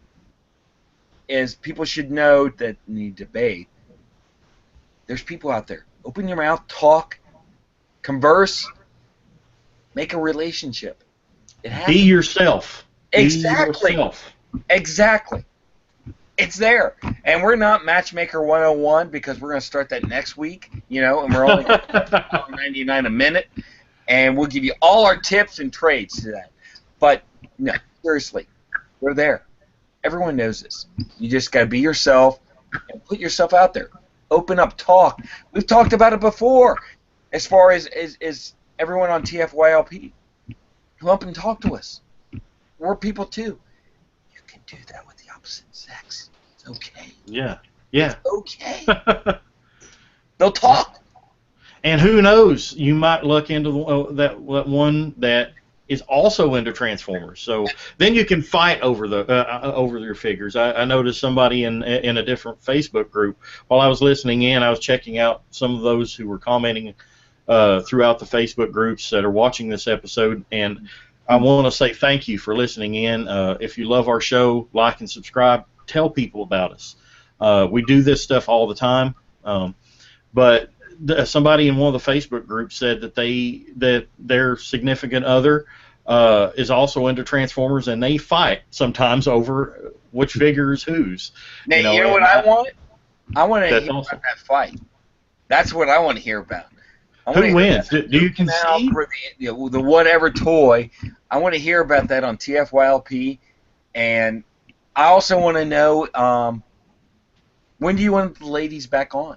people should know that need to bathe, there's people out there. Open your mouth, talk, converse, make a relationship. It happens. Be yourself. Exactly. Be yourself. Exactly. It's there. And we're not Matchmaker 101 because we're going to start that next week, and we're only going to $1.99 a minute, and we'll give you all our tips and trades to that. But, no, seriously, we're there. Everyone knows this. You just got to be yourself and put yourself out there. open up talk. We've talked about it before, as far as everyone on TFYLP. Come up and talk to us. We're people too. You can do that with the opposite sex. It's okay. Yeah. Yeah. It's okay. They'll talk. And who knows? You might look into that one that is also into Transformers. So then you can fight over over your figures. I noticed somebody in a different Facebook group. While I was listening in, I was checking out some of those who were commenting throughout the Facebook groups that are watching this episode, and I want to say thank you for listening in. If you love our show, like and subscribe. Tell people about us. We do this stuff all the time, but somebody in one of the Facebook groups said that their significant other is also into Transformers, and they fight sometimes over which figure is whose. Now, you know what I want? I want to hear awesome. about that fight. That's what I want to hear about. Who wins? Do you concede? For the whatever toy. I want to hear about that on TFYLP, and I also want to know when do you want the ladies back on?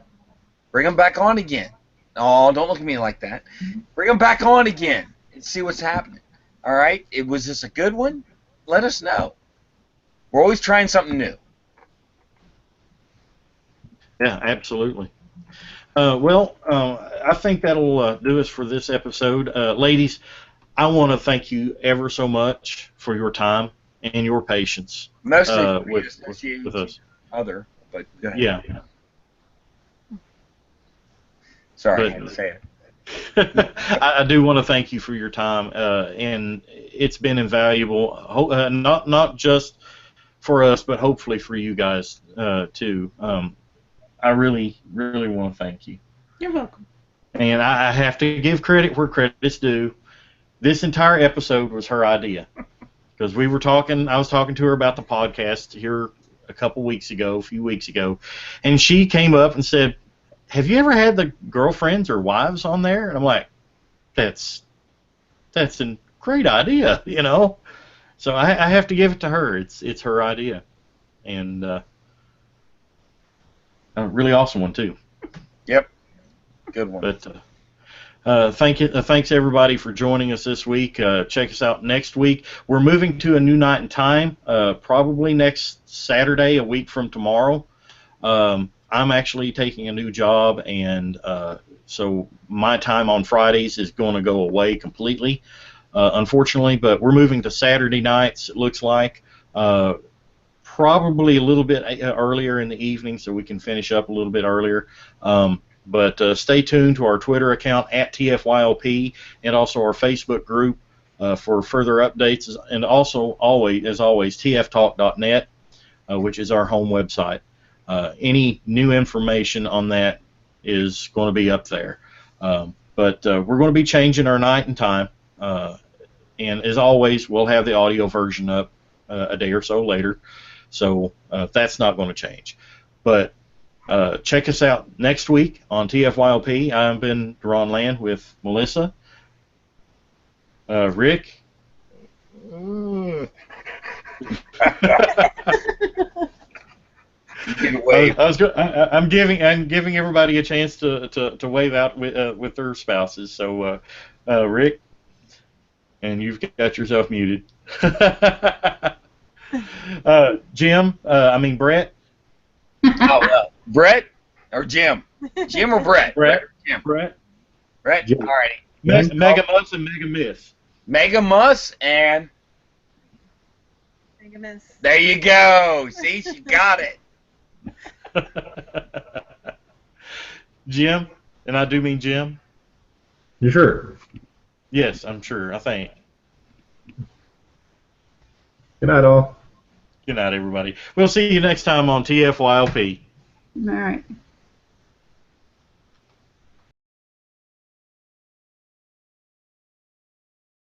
Bring them back on again. Oh, don't look at me like that. Bring them back on again and see what's happening. All right? Was this a good one? Let us know. We're always trying something new. Yeah, absolutely. I think that'll do us for this episode. Ladies, I want to thank you ever so much for your time and your patience Mostly with us. Other, but go ahead. Yeah. Sorry, I had to say it. I do want to thank you for your time, and it's been invaluable. Not just for us, but hopefully for you guys too. I really, really want to thank you. You're welcome. And I have to give credit where credit's due. This entire episode was her idea, because I was talking to her about the podcast here a few weeks ago, and she came up and said, "Have you ever had the girlfriends or wives on there?" And I'm like, that's a great idea, you know. So I have to give it to her. It's her idea, and a really awesome one too. Yep, good one. But thanks everybody for joining us this week. Check us out next week. We're moving to a new night and time, probably next Saturday, a week from tomorrow. I'm actually taking a new job, and so my time on Fridays is going to go away completely, unfortunately. But we're moving to Saturday nights, it looks like. Probably a little bit earlier in the evening, so we can finish up a little bit earlier. But stay tuned to our Twitter account at TFYLP, and also our Facebook group for further updates, and also as always tftalk.net, which is our home website. Any new information on that is going to be up there. But we're going to be changing our night and time, and as always, we'll have the audio version up a day or so later, so that's not going to change. But check us out next week on TFYLP. I've been Ron Land with Melissa, Rick. I'm giving everybody a chance to wave out with their spouses. So, Rick, and you've got yourself muted. Brett. Brett or Jim? Jim or Brett? Brett. Jim. Brett. Brett. All righty. Mega Muss and Mega Miss. Mega Muss and. Mega Miss. There you go. See, she got it. Jim, and I do mean Jim. You sure? Yes, I'm sure. I think. Good night, all. Good night, everybody. We'll see you next time on TFYLP. All right.